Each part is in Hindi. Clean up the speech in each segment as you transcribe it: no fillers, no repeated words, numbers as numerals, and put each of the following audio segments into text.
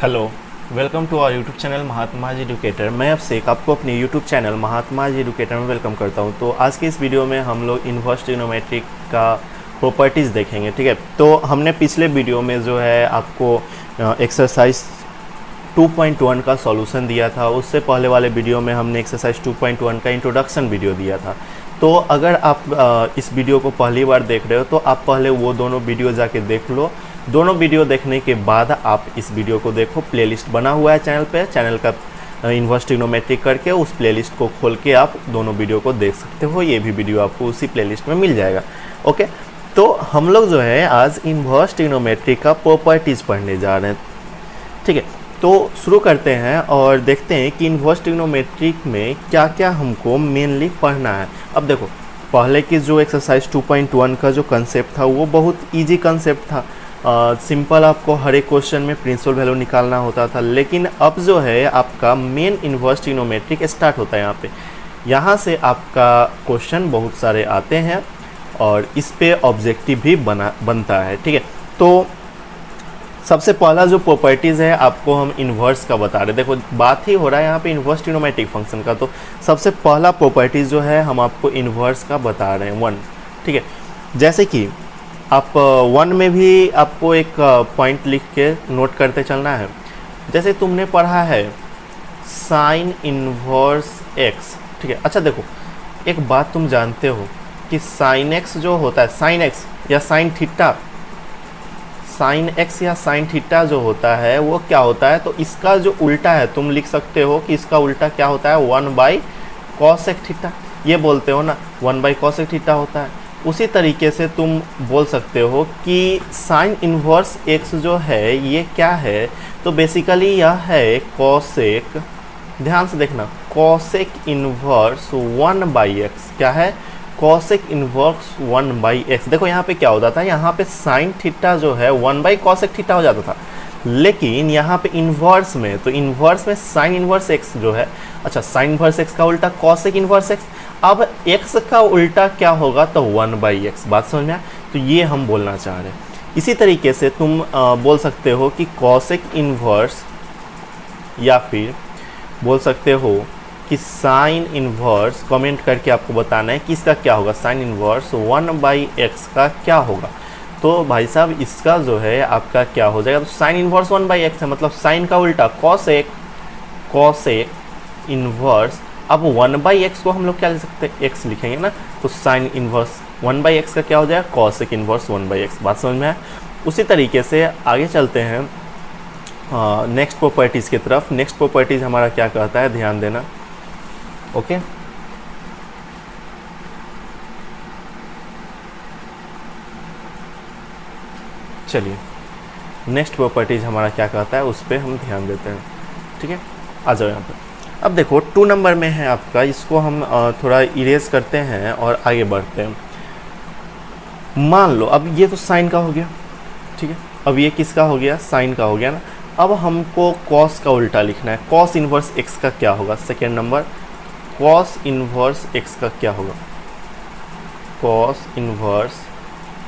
Hello, welcome to our YouTube channel Mahatma ji educator. मैं अब से आपको अपने YouTube channel Mahatma ji educator में वेलकम करता हूं। तो आज के इस वीडियो में हम लोग इन्वर्स ट्रिग्नोमेट्री का प्रॉपर्टीज़ देखेंगे। ठीक है, तो हमने पिछले वीडियो में जो है आपको एक्सरसाइज 2.1 का सॉल्यूशन दिया था। उससे पहले वाले वीडियो में हमने एक्सरसाइज 2.1 का इंट्रोडक्शन वीडियो दिया था। तो अगर आप इस वीडियो को पहली बार देख रहे हो तो आप पहले वो दोनों वीडियो जाके देख लो। दोनों वीडियो देखने के बाद आप इस वीडियो को देखो। प्लेलिस्ट बना हुआ है चैनल पे, चैनल का इन्वर्स ट्रिग्नोमेट्री करके उस प्लेलिस्ट को खोल के आप दोनों वीडियो को देख सकते हो। ये भी वीडियो आपको उसी प्लेलिस्ट में मिल जाएगा। ओके, तो हम लोग जो है आज इन्वर्स ट्रिग्नोमेट्री का प्रॉपर्टीज़ पढ़ने जा रहे हैं। ठीक है, तो शुरू करते हैं और देखते हैं कि इन्वर्स ट्रिग्नोमेट्री में क्या क्या हमको मेनली पढ़ना है। अब देखो, पहले की जो एक्सरसाइज 2.1 का जो कंसेप्ट था वो बहुत इजी कंसेप्ट था। सिंपल आपको हर एक क्वेश्चन में प्रिंसिपल वैल्यू निकालना होता था। लेकिन अब जो है आपका मेन इन्वर्स ट्रिग्नोमेट्री स्टार्ट होता है। यहाँ से आपका क्वेश्चन बहुत सारे आते हैं और इस पे ऑब्जेक्टिव भी बनता है। ठीक है, तो सबसे पहला जो प्रॉपर्टीज़ है आपको हम इन्वर्स का बता रहे। देखो, बात ही हो रहा है यहाँ पे इन्वर्स ट्रिग्नोमेट्रिक फंक्शन का। तो सबसे पहला प्रॉपर्टीज़ जो है हम आपको इन्वर्स का बता रहे हैं 1। ठीक है, जैसे कि आप 1 में भी आपको एक पॉइंट लिख के नोट करते चलना है। जैसे तुमने पढ़ा है साइन इन्वर्स एक्स। ठीक है, अच्छा देखो, एक बात तुम जानते हो कि साइन एक्स जो होता है, साइन एक्स या साइन थीटा, साइन एक्स या साइन थीटा जो होता है वो क्या होता है, तो इसका जो उल्टा है तुम लिख सकते हो कि इसका उल्टा क्या होता है, 1/cosec थीटा। ये बोलते हो ना 1/cosec थीटा होता है। उसी तरीके से तुम बोल सकते हो कि साइन इन्वर्स एक्स जो है ये क्या है, तो बेसिकली यह है कॉसेक, ध्यान से देखना, कॉसेक इन्वर्स 1/x। क्या है, कॉसेक इन्वर्स 1/x। देखो यहाँ पे क्या होता था, यहाँ पे साइन थीटा जो है 1/cosec थीटा हो जाता था। लेकिन यहाँ पे इन्वर्स में, तो इन्वर्स में साइन इन्वर्स एक्स जो है, अच्छा साइन इन्वर्स एक्स का उल्टा कॉसेक इन्वर्स एक्स। अब x का उल्टा क्या होगा, तो 1/x। बात समझ में आया? तो ये हम बोलना चाह रहे हैं। इसी तरीके से तुम बोल सकते हो कि कॉसेक इन्वर्स, या फिर बोल सकते हो कि साइन इन्वर्स, कमेंट करके आपको बताना है कि इसका क्या होगा, साइन इन्वर्स 1/x का क्या होगा। तो भाई साहब इसका जो है आपका क्या हो जाएगा, तो साइन इन्वर्स 1/x है, मतलब साइन का उल्टा कॉसेक, कॉसेक इन्वर्स। अब 1/x को हम लोग क्या लिख सकते हैं, x लिखेंगे ना, तो साइन इन्वर्स 1/x का क्या हो जाएगा, कॉसेक इन्वर्स 1/x। बात समझ में है? उसी तरीके से आगे चलते हैं नेक्स्ट प्रॉपर्टीज़ की तरफ। नेक्स्ट प्रॉपर्टीज़ हमारा क्या कहता है, ध्यान देना। ओके, चलिए नेक्स्ट प्रॉपर्टीज़ हमारा क्या कहता है उस पर हम ध्यान देते हैं। ठीक है, आ जाओ यहाँ पर। अब देखो 2 नंबर में है आपका, इसको हम थोड़ा इरेज करते हैं और आगे बढ़ते हैं। मान लो अब ये तो साइन का हो गया। ठीक है, अब ये किसका हो गया, साइन का हो गया ना। अब हमको कॉस का उल्टा लिखना है। कॉस इन्वर्स एक्स का क्या होगा, second number, cos inverse x का क्या होगा, कॉस इन्वर्स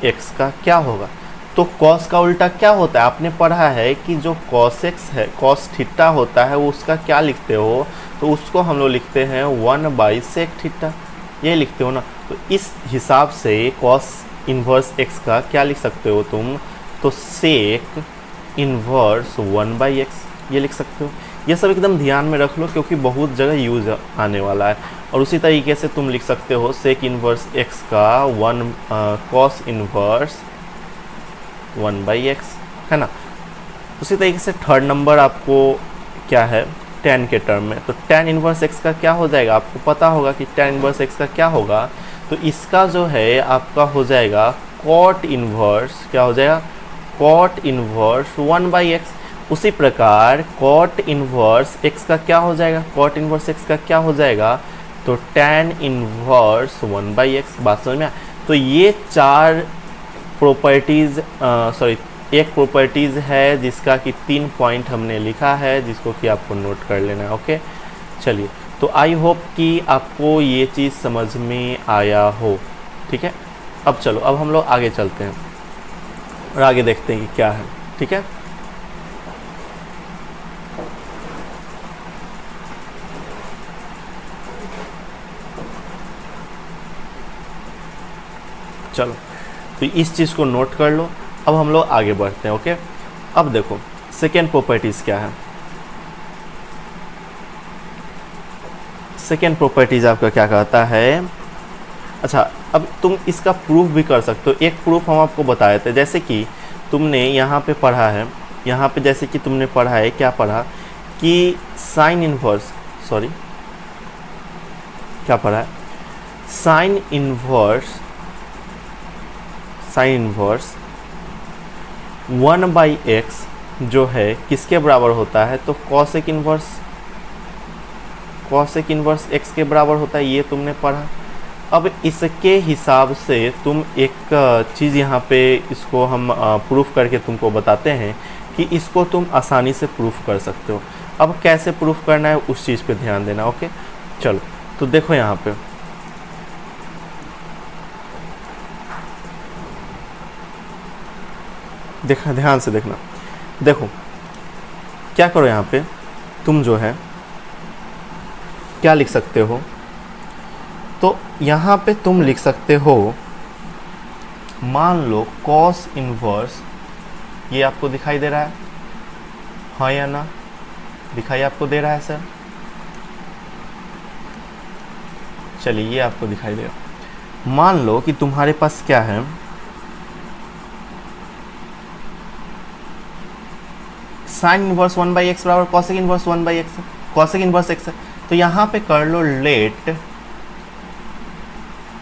एक्स का क्या होगा। तो कॉस का उल्टा क्या होता है, आपने पढ़ा है कि जो कॉस एक्स है, कॉस थीटा होता है वो उसका क्या लिखते हो, तो उसको हम लोग लिखते हैं 1/sec थीटा, ये लिखते हो ना। तो इस हिसाब से कॉस इन्वर्स एक्स का क्या लिख सकते हो तुम, तो सेक इन्वर्स 1/x ये लिख सकते हो। ये सब एकदम ध्यान में रख लो क्योंकि बहुत जगह यूज आने वाला है। और उसी तरीके से तुम लिख सकते हो सेक इन्वर्स एक्स का कॉस इन्वर्स 1/x, है ना। उसी तरीके से थर्ड नंबर आपको क्या है, tan के टर्म में, तो tan इन्वर्स x का क्या हो जाएगा, आपको पता होगा कि tan इन्वर्स x का क्या होगा, तो इसका जो है आपका हो जाएगा cot इन्वर्स, क्या हो जाएगा, cot इन्वर्स 1/x। उसी प्रकार cot इन्वर्स x का क्या हो जाएगा, cot इन्वर्स x का क्या हो जाएगा, तो tan इन्वर्स 1/x। बात समझ में आया? तो ये 4 प्रॉपर्टीज़, सॉरी एक प्रॉपर्टीज़ है जिसका कि 3 पॉइंट हमने लिखा है, जिसको कि आपको नोट कर लेना है। ओके, चलिए, तो आई होप कि आपको ये चीज़ समझ में आया हो। ठीक है, अब चलो, अब हम लोग आगे चलते हैं और आगे देखते हैं कि क्या है। ठीक है, चलो, तो इस चीज़ को नोट कर लो। अब हम लोग आगे बढ़ते हैं। ओके, अब देखो सेकेंड प्रॉपर्टीज़ क्या है। सेकेंड प्रॉपर्टीज़ आपका क्या कहता है। अच्छा, अब तुम इसका प्रूफ भी कर सकते हो। एक प्रूफ हम आपको बताए थे, जैसे कि तुमने यहाँ पे पढ़ा है, यहाँ पे जैसे कि तुमने पढ़ा है, क्या पढ़ा कि साइन इनवर्स, सॉरी क्या पढ़ा है, साइन इनवर्स 1/x जो है किसके बराबर होता है, तो कॉसेक इनवर्स x के बराबर होता है, ये तुमने पढ़ा। अब इसके हिसाब से तुम एक चीज़ यहाँ पे इसको हम प्रूफ करके तुमको बताते हैं कि इसको तुम आसानी से प्रूफ कर सकते हो। अब कैसे प्रूफ करना है उस चीज़ पे ध्यान देना। ओके, चलो, तो देखो यहाँ पे देखना, ध्यान से देखना। देखो क्या करो, यहाँ पे तुम जो है क्या लिख सकते हो, तो यहाँ पे तुम लिख सकते हो, मान लो कॉस इनवर्स, ये आपको दिखाई दे रहा है, हाँ या ना, दिखाई आपको दे रहा है सर? चलिए, ये आपको दिखाई दे रहा। मान लो कि तुम्हारे पास क्या है, साइन इनवर्स 1/x बराबर cosec inverse 1/x, cosec inverse x है। तो यहाँ पे कर लो लेट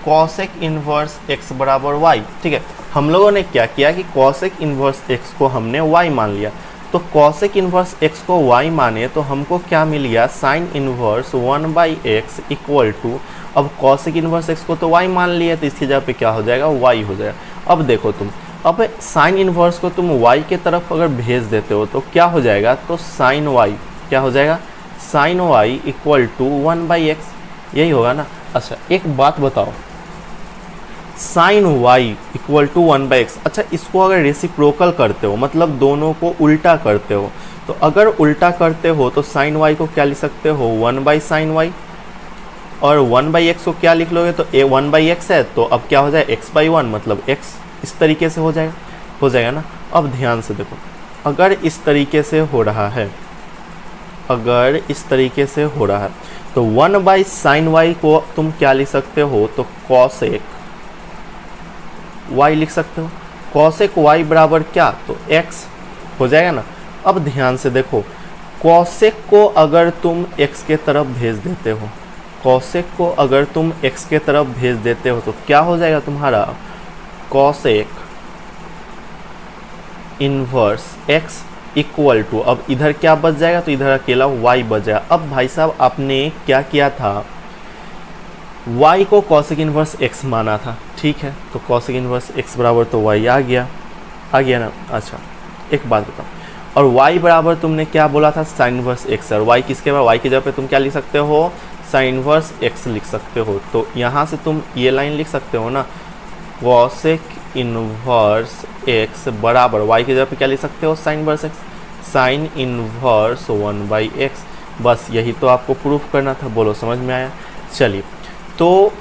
कॉसेक इनवर्स x बराबर y। ठीक है, हम लोगों ने क्या किया कि कॉसेक इनवर्स x को हमने y मान लिया, तो कॉसेक इनवर्स x को y माने तो हमको क्या मिल गया, sine inverse 1/x equal to, अब कॉसेक इनवर्स x को तो y मान लिया, तो इसकी जगह पे क्या हो जाएगा, y हो जाएगा। अब देखो तुम, अब साइन इनवर्स को तुम y के तरफ अगर भेज देते हो तो क्या हो जाएगा, तो साइन y क्या हो जाएगा, sine y equal to 1/x, यही होगा ना। अच्छा, एक बात बताओ, sign y equal to 1/x, अच्छा इसको अगर रेसिप्रोकल करते हो, मतलब दोनों को उल्टा करते हो, तो अगर उल्टा करते हो तो साइन y को क्या लिख सकते हो, 1/sin y, और 1/x को क्या लिख लोगे, तो 1/x है, तो अब क्या हो जाए, x/1, मतलब x, इस तरीके से हो जाएगा ना। अब ध्यान से देखो, अगर इस तरीके से हो रहा है, अगर इस तरीके से हो रहा है, तो 1/sin y को तुम क्या लिख सकते हो, तो कॉसेक y लिख सकते हो। कॉसेक y बराबर क्या, तो x हो जाएगा ना। अब ध्यान से देखो, कॉसेक को अगर तुम x के तरफ भेज देते हो, कॉसेक को अगर तुम x के तरफ भेज देते हो तो क्या हो जाएगा तुम्हारा, cosec inverse x equal to, अब इधर क्या बच जाएगा, तो इधर अकेला y बच जाएगा। अब भाई साहब आपने क्या किया था, y को कॉसेक इनवर्स x माना था, ठीक है, तो कॉसेक इनवर्स x बराबर तो y आ गया ना। अच्छा, एक बात बताओ, और y बराबर तुमने क्या बोला था, साइन इनवर्स x, और y किसके बराबर, y की जगह पे तुम क्या लिख सकते हो, साइन इनवर्स x लिख सकते हो। तो यहाँ से तुम ये लाइन लिख सकते हो ना, कॉसेक इनवर्स x बराबर y की जगह पे क्या लिख सकते हो, sine inverse x, sign inverse 1/x। बस यही तो आपको प्रूफ करना था, बोलो समझ में आया। चलिए, तो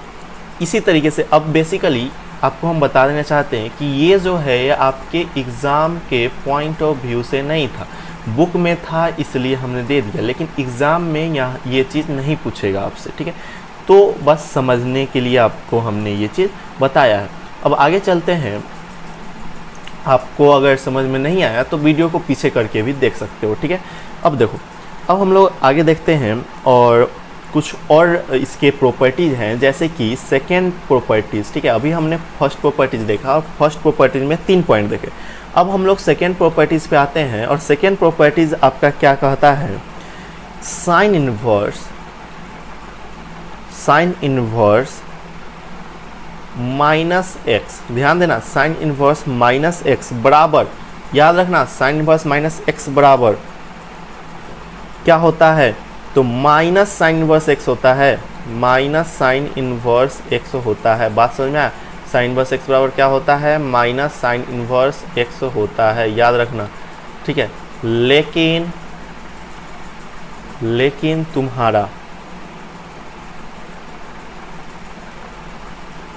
इसी तरीके से अब बेसिकली आपको हम बता देना चाहते हैं कि ये जो है ये आपके एग्ज़ाम के पॉइंट ऑफ व्यू से नहीं था, बुक में था इसलिए हमने दे दिया, लेकिन एग्ज़ाम में यहाँ ये चीज़ नहीं पूछेगा आपसे, ठीक है। तो बस समझने के लिए आपको हमने ये चीज़ बताया है। अब आगे चलते हैं, आपको अगर समझ में नहीं आया तो वीडियो को पीछे करके भी देख सकते हो, ठीक है। अब देखो, अब हम लोग आगे देखते हैं और कुछ और इसके प्रॉपर्टीज़ हैं, जैसे कि सेकेंड प्रॉपर्टीज़, ठीक है। अभी हमने फर्स्ट प्रॉपर्टीज़ देखा और फर्स्ट प्रॉपर्टीज़ में 3 पॉइंट देखे। अब हम लोग सेकेंड प्रॉपर्टीज़ पे आते हैं, और सेकेंड प्रॉपर्टीज़ आपका क्या कहता है, साइन इनवर्स माइनस एक्स, ध्यान देना, साइन इनवर्स माइनस एक्स बराबर, याद रखना, साइन इनवर्स माइनस एक्स बराबर क्या होता है, तो माइनस साइन इनवर्स एक्स होता है, माइनस साइन इनवर्स एक्स होता है। बात समझ में आया, साइन इनवर्स एक्स बराबर क्या होता है, माइनस साइन इनवर्स एक्स होता है, याद रखना, ठीक है। लेकिन तुम्हारा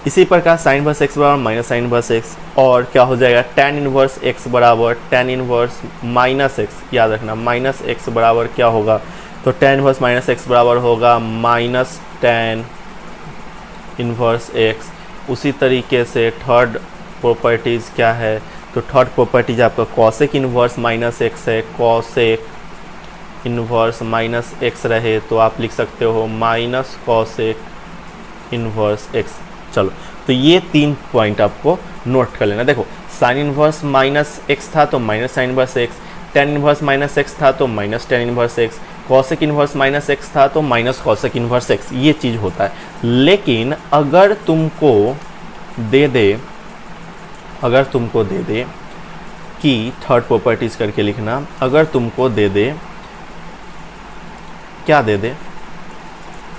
इसी प्रकार साइन इनवर्स एक्स बराबर माइनस साइन इनवर्स एक्स, और क्या हो जाएगा टेन इनवर्स एक्स बराबर टेन इनवर्स माइनस एक्स। याद रखना माइनस एक्स बराबर क्या होगा, तो टेन इनवर्स माइनस एक्स बराबर होगा माइनस टेन इनवर्स एक्स। उसी तरीके से थर्ड प्रॉपर्टीज़ क्या है, तो थर्ड प्रॉपर्टीज आपका कॉसेक इनवर्स माइनस एक्स है। कॉसेक इनवर्स माइनस एक्स रहे तो आप लिख सकते हो माइनस कॉसेक इनवर्स एक्स। चलो, तो ये 3 पॉइंट आपको नोट कर लेना। देखो साइन इनवर्स माइनस एक्स था तो minus sine inverse x, tan inverse minus x था तो minus tan inverse x, cosec inverse minus x था तो माइनस कॉसेक इनवर्स एक्स, ये चीज़ होता है। लेकिन अगर तुमको दे दे कि थर्ड प्रॉपर्टीज करके लिखना, अगर तुमको दे दे क्या दे दे,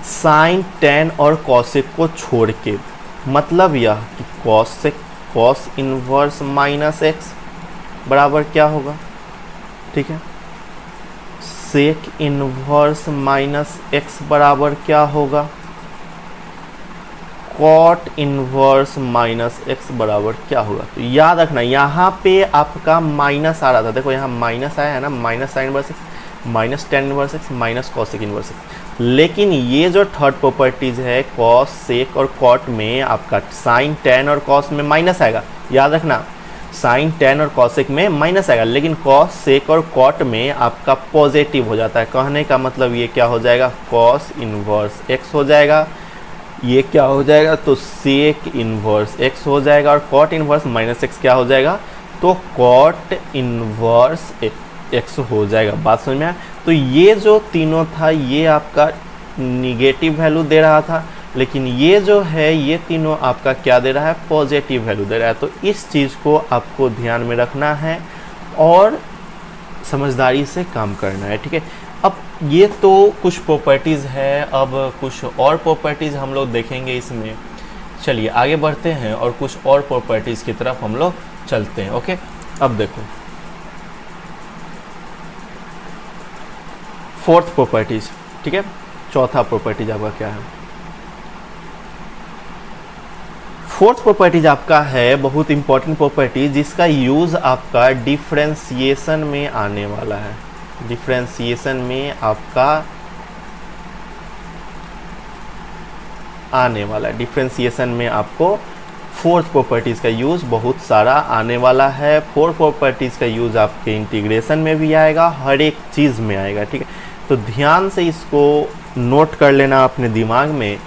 साइन टेन और कॉसेक को छोड़ के, मतलब यह कि कॉस इनवर्स माइनस एक्स बराबर क्या होगा, ठीक है, सेक इनवर्स माइनस एक्स बराबर क्या होगा, कॉट इनवर्स माइनस एक्स बराबर क्या होगा। तो याद रखना यहाँ पे आपका माइनस आ रहा था, देखो यहाँ माइनस आया है ना, minus sine inverse x minus tan inverse x minus cosec inverse x. लेकिन ये जो थर्ड प्रॉपर्टीज है कॉस सेक और कॉट में आपका साइन टेन और कॉस में माइनस आएगा। याद रखना साइन टेन और कॉसेक में माइनस आएगा, लेकिन कॉस सेक और कॉट में आपका पॉजिटिव हो जाता है। कहने का मतलब ये क्या हो जाएगा, कॉस इनवर्स एक्स हो जाएगा, ये क्या हो जाएगा, तो सेक इनवर्स एक्स हो जाएगा, और कॉट इनवर्स माइनस एक्स क्या हो जाएगा, तो कॉट इनवर्स एक्स हो जाएगा। बात समझ में आया। तो ये जो तीनों था ये आपका निगेटिव वैल्यू दे रहा था, लेकिन ये जो है ये तीनों आपका क्या दे रहा है, पॉजिटिव वैल्यू दे रहा है। तो इस चीज़ को आपको ध्यान में रखना है और समझदारी से काम करना है, ठीक है। अब ये तो कुछ प्रॉपर्टीज़ है, अब कुछ और प्रॉपर्टीज़ हम लोग देखेंगे इसमें। चलिए आगे बढ़ते हैं और कुछ और प्रॉपर्टीज़ की तरफ हम लोग चलते हैं। ओके, अब देखो फोर्थ प्रॉपर्टीज़, ठीक है, चौथा प्रॉपर्टीज आपका क्या है, फोर्थ प्रॉपर्टीज आपका है बहुत इंपॉर्टेंट प्रॉपर्टी जिसका यूज़ आपका डिफरेंशिएशन में आने वाला है। डिफरेंशिएशन में आपका आने वाला है, डिफरेंशिएशन में आपको फोर्थ प्रॉपर्टीज़ का यूज़ बहुत सारा आने वाला है। फोर्थ प्रॉपर्टीज़ का यूज़ आपके इंटीग्रेशन में भी आएगा, हर एक चीज़ में आएगा, ठीक है। तो ध्यान से इसको नोट कर लेना अपने दिमाग में,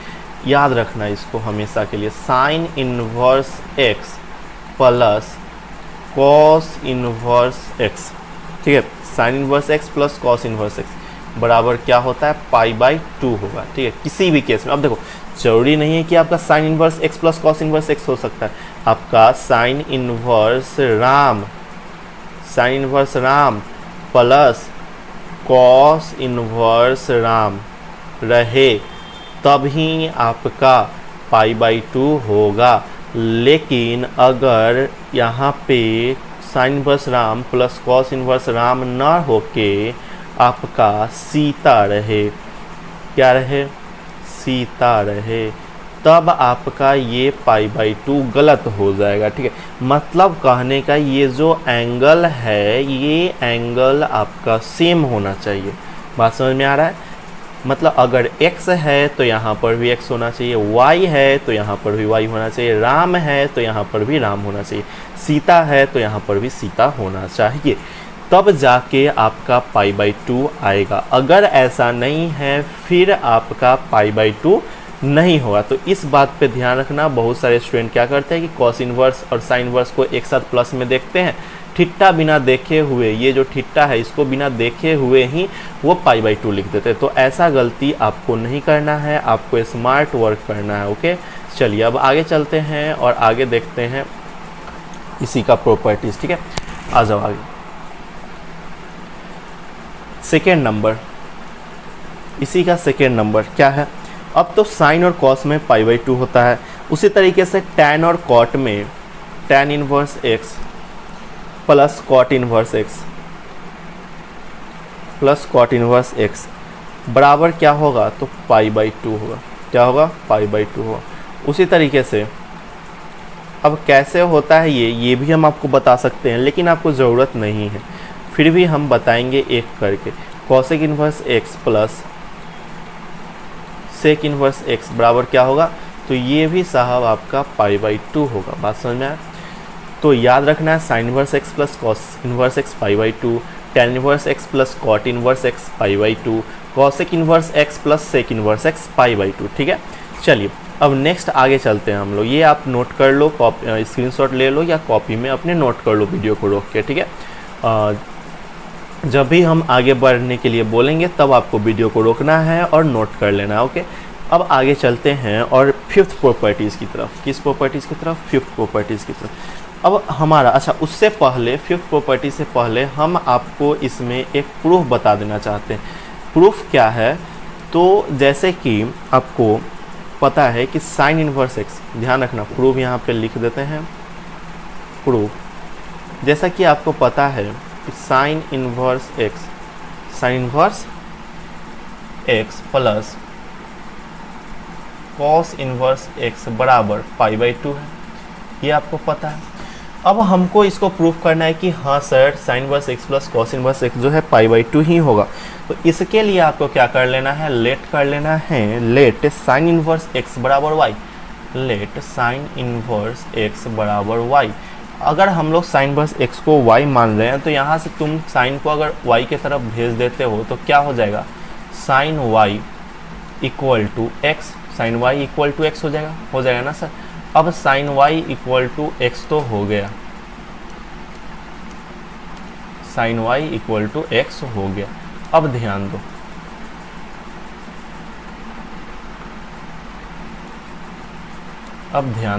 याद रखना इसको हमेशा के लिए। Sine inverse x plus cos inverse x, ठीक है, sine inverse x plus cos inverse x बराबर क्या होता है, π/2 होगा, ठीक है, किसी भी केस में। अब देखो जरूरी नहीं है कि आपका sine inverse x plus cos inverse x हो सकता है, आपका sine inverse Ram plus cos inverse Ram रहे तभी आपका π/2 होगा। लेकिन अगर यहाँ पे sine inverse Ram plus cos inverse Ram ना होके आपका सीता रहे, क्या रहे, सीता रहे, तब आपका ये π/2 गलत हो जाएगा, ठीक है। मतलब कहने का ये जो एंगल है ये एंगल आपका सेम होना चाहिए। बात समझ में आ रहा है, मतलब अगर x है तो यहाँ पर भी x होना चाहिए, y है तो यहाँ पर भी y होना चाहिए, राम है तो यहाँ पर भी राम होना चाहिए, सीता है तो यहाँ पर भी सीता होना चाहिए, तब जाके आपका π/2 आएगा। अगर ऐसा नहीं है फिर आपका π/2 नहीं होगा। तो इस बात पे ध्यान रखना। बहुत सारे स्टूडेंट क्या करते हैं कि कॉस इनवर्स और साइन इनवर्स को एक साथ प्लस में देखते हैं, थीटा बिना देखे हुए, ये जो थीटा है इसको बिना देखे हुए ही वो π/2 लिख देते हैं। तो ऐसा गलती आपको नहीं करना है, आपको स्मार्ट वर्क करना है। ओके, चलिए अब आगे चलते हैं और आगे देखते हैं इसी का प्रॉपर्टीज, ठीक है। आ जाओ आगे, सेकेंड नंबर, इसी का सेकेंड नंबर क्या है। अब तो साइन और कॉस में π/2 होता है, उसी तरीके से टैन और कॉट में tan inverse x plus cot inverse x plus cot inverse x बराबर क्या होगा, तो π/2 होगा। क्या होगा, π/2 होगा। उसी तरीके से अब कैसे होता है ये भी हम आपको बता सकते हैं, लेकिन आपको ज़रूरत नहीं है, फिर भी हम बताएंगे एक करके। Cosec inverse x plus sec inverse x बराबर क्या होगा, तो ये भी साहब आपका π/2 होगा। बात समझ में आया? तो याद रखना है sine inverse x plus cos inverse x π/2, tan inverse x plus cot inverse x π/2, cosec inverse x plus sec inverse x π/2। ठीक है, चलिए अब नेक्स्ट आगे चलते हैं हम लोग। ये आप नोट कर लो, स्क्रीनशॉट ले लो या कॉपी में अपने नोट कर लो वीडियो को रोक के। ठीक है, जब भी हम आगे बढ़ने के लिए बोलेंगे तब आपको वीडियो को रोकना है और नोट कर लेना है। ओके, अब आगे चलते हैं और फिफ्थ प्रॉपर्टीज़ की तरफ। किस प्रॉपर्टीज़ की तरफ? फिफ्थ प्रॉपर्टीज़ की तरफ। अब हमारा अच्छा, उससे पहले फिफ्थ प्रॉपर्टी से पहले हम आपको इसमें एक प्रूफ बता देना चाहते हैं। प्रूफ क्या है? तो जैसे कि आपको पता है कि साइन इन्वर्स एक्स, ध्यान रखना प्रूफ यहाँ पे लिख देते हैं। प्रूफ जैसा कि आपको पता है कि sign inverse x plus cos inverse x बराबर π/2 है, ये आपको पता है। अब हमको इसको प्रूफ करना है कि हाँ sir sign inverse x plus cos inverse x जो है π/2 ही होगा। तो इसके लिए आपको क्या कर लेना है, लेट साइन इन्वर्स एक्स बराबर y, let sine inverse x बराबर वाई। अगर हम लोग साइन इन्वर्स एक्स को y मान रहे हैं तो यहाँ से तुम साइन को अगर y के तरफ भेज देते हो तो क्या हो जाएगा, sine y equal to x, sine y equal to x हो जाएगा ना सर। अब sine y equal to x तो हो गया, sine y equal to x हो गया। अब ध्यान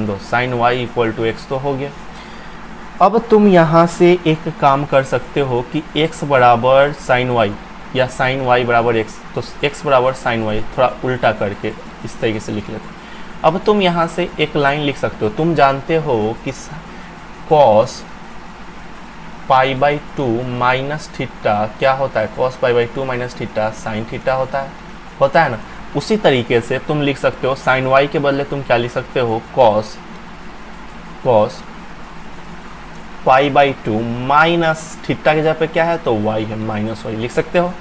दो, sine y equal to x तो हो गया। अब तुम यहाँ से एक काम कर सकते हो कि x बराबर साइन y या साइन y बराबर x, तो x बराबर साइन y थोड़ा उल्टा करके इस तरीके से लिख लेते। अब तुम यहाँ से एक लाइन लिख सकते हो, तुम जानते हो कि cos π/2 माइनस थीटा क्या होता है, cos π/2 minus theta sine theta होता है ना। उसी तरीके से तुम लिख सकते हो साइन y के बदले तुम क्या लिख सकते हो, cos π/2 माइनस थीटा के जगह पे क्या है तो y है, माइनस y लिख सकते हो।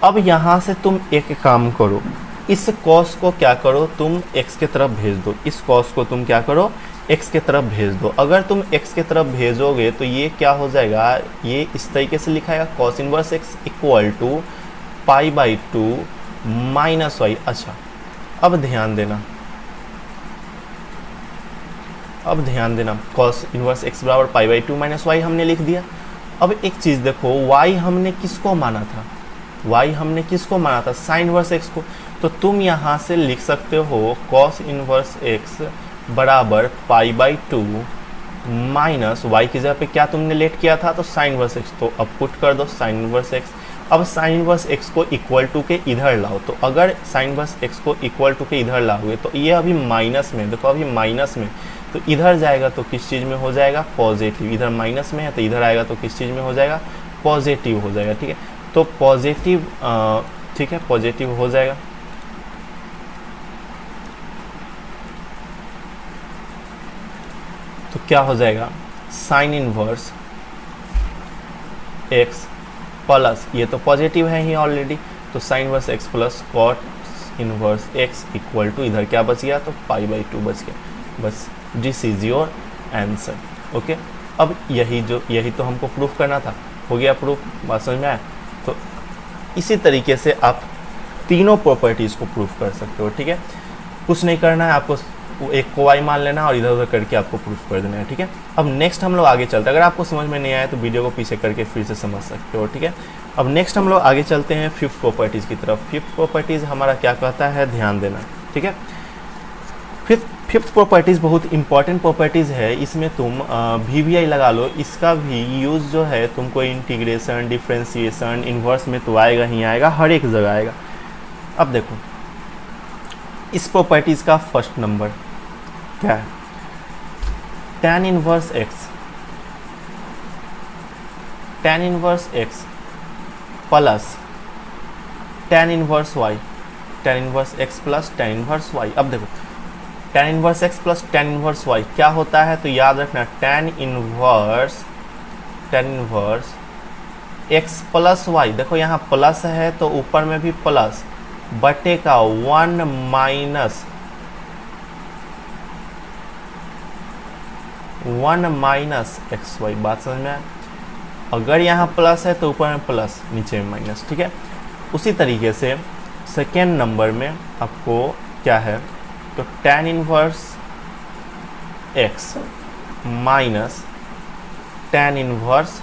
अब यहाँ से तुम एक काम करो, इस cos को क्या करो तुम x के तरफ भेज दो, इस cos को तुम क्या करो x के तरफ भेज दो। अगर तुम x के तरफ भेजोगे तो ये क्या हो जाएगा, ये इस तरीके से लिखाएगा cos inverse x equal to π/2 minus y। अच्छा अब ध्यान देना, cos इनवर्स x बराबर π/2 माइनस y हमने लिख दिया। अब एक चीज़ देखो, y हमने किसको माना था, साइन इनवर्स x को। तो तुम यहाँ से लिख सकते हो cos इनवर्स x बराबर π/2 माइनस y की जगह पे क्या तुमने लेट किया था, तो साइन इनवर्स x, तो अब पुट कर दो साइन इनवर्स x। अब साइन इनवर्स x को इक्वल टू के इधर लाओ, तो अगर साइन इनवर्स x को इक्वल टू के इधर लाओगे तो ये अभी माइनस में, देखो अभी माइनस में, तो इधर जाएगा तो किस चीज़ में हो जाएगा, पॉजिटिव। इधर माइनस में है तो इधर आएगा तो किस चीज़ में हो जाएगा, पॉजिटिव हो जाएगा। ठीक है, तो पॉजिटिव, ठीक है पॉजिटिव हो जाएगा। तो क्या हो जाएगा, साइन इनवर्स x प्लस, ये तो पॉजिटिव है ही ऑलरेडी, तो sine inverse x plus cot inverse x equal to इधर क्या बच गया, तो π/2 बच गया। बस this is your answer. Okay, अब यही तो हमको प्रूफ करना था, हो गया प्रूफ, बात समझ में आया। तो इसी तरीके से आप तीनों प्रॉपर्टीज़ को प्रूफ कर सकते हो। ठीक है, कुछ नहीं करना है आपको, एक को y मान लेना और इधर उधर करके आपको प्रूफ कर देना है। ठीक है, अब नेक्स्ट हम लोग आगे चलते हैं। अगर आपको समझ में नहीं आया तो वीडियो को पीछे करके फिर से समझ सकते हो। ठीक है, अब नेक्स्ट हम लोग आगे चलते हैं फिफ्थ प्रॉपर्टीज़ की तरफ। फिफ्थ प्रॉपर्टीज़ हमारा क्या कहता है, ध्यान देना। ठीक है, फिफ्थ प्रॉपर्टीज़ बहुत इंपॉर्टेंट प्रॉपर्टीज़ है, इसमें तुम VBI लगा लो। इसका भी यूज़ जो है तुमको इंटीग्रेशन, डिफ्रेंशिएशन, इन्वर्स में तो आएगा ही आएगा, हर एक जगह आएगा। अब देखो इस प्रॉपर्टीज़ का फर्स्ट नंबर क्या है, tan inverse x plus tan inverse y, tan inverse x plus tan inverse y। अब देखो tan inverse x plus tan inverse y क्या होता है, तो याद रखना tan inverse x plus y, देखो यहाँ प्लस है तो ऊपर में भी प्लस, बटे का 1 माइनस एक्स वाई। बात समझ में आया? अगर यहाँ प्लस है तो ऊपर में प्लस, नीचे में माइनस, ठीक है। उसी तरीके से सेकेंड नंबर में आपको क्या है, तो tan inverse x minus tan inverse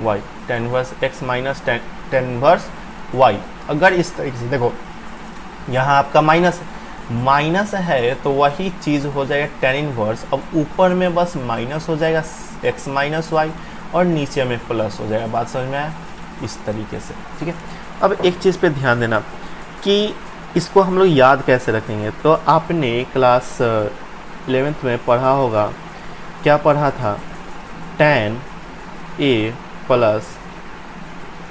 y, tan inverse x minus tan inverse y। अगर इस तरीके से देखो यहाँ आपका माइनस है तो वही चीज़ हो जाएगा tan इनवर्स, अब ऊपर में बस माइनस हो जाएगा x माइनस वाई और नीचे में प्लस हो जाएगा। बात समझ में आया? इस तरीके से, ठीक है। अब एक चीज़ पे ध्यान देना कि इसको हम लोग याद कैसे रखेंगे। तो आपने क्लास 11th में पढ़ा होगा, क्या पढ़ा था, tan a plus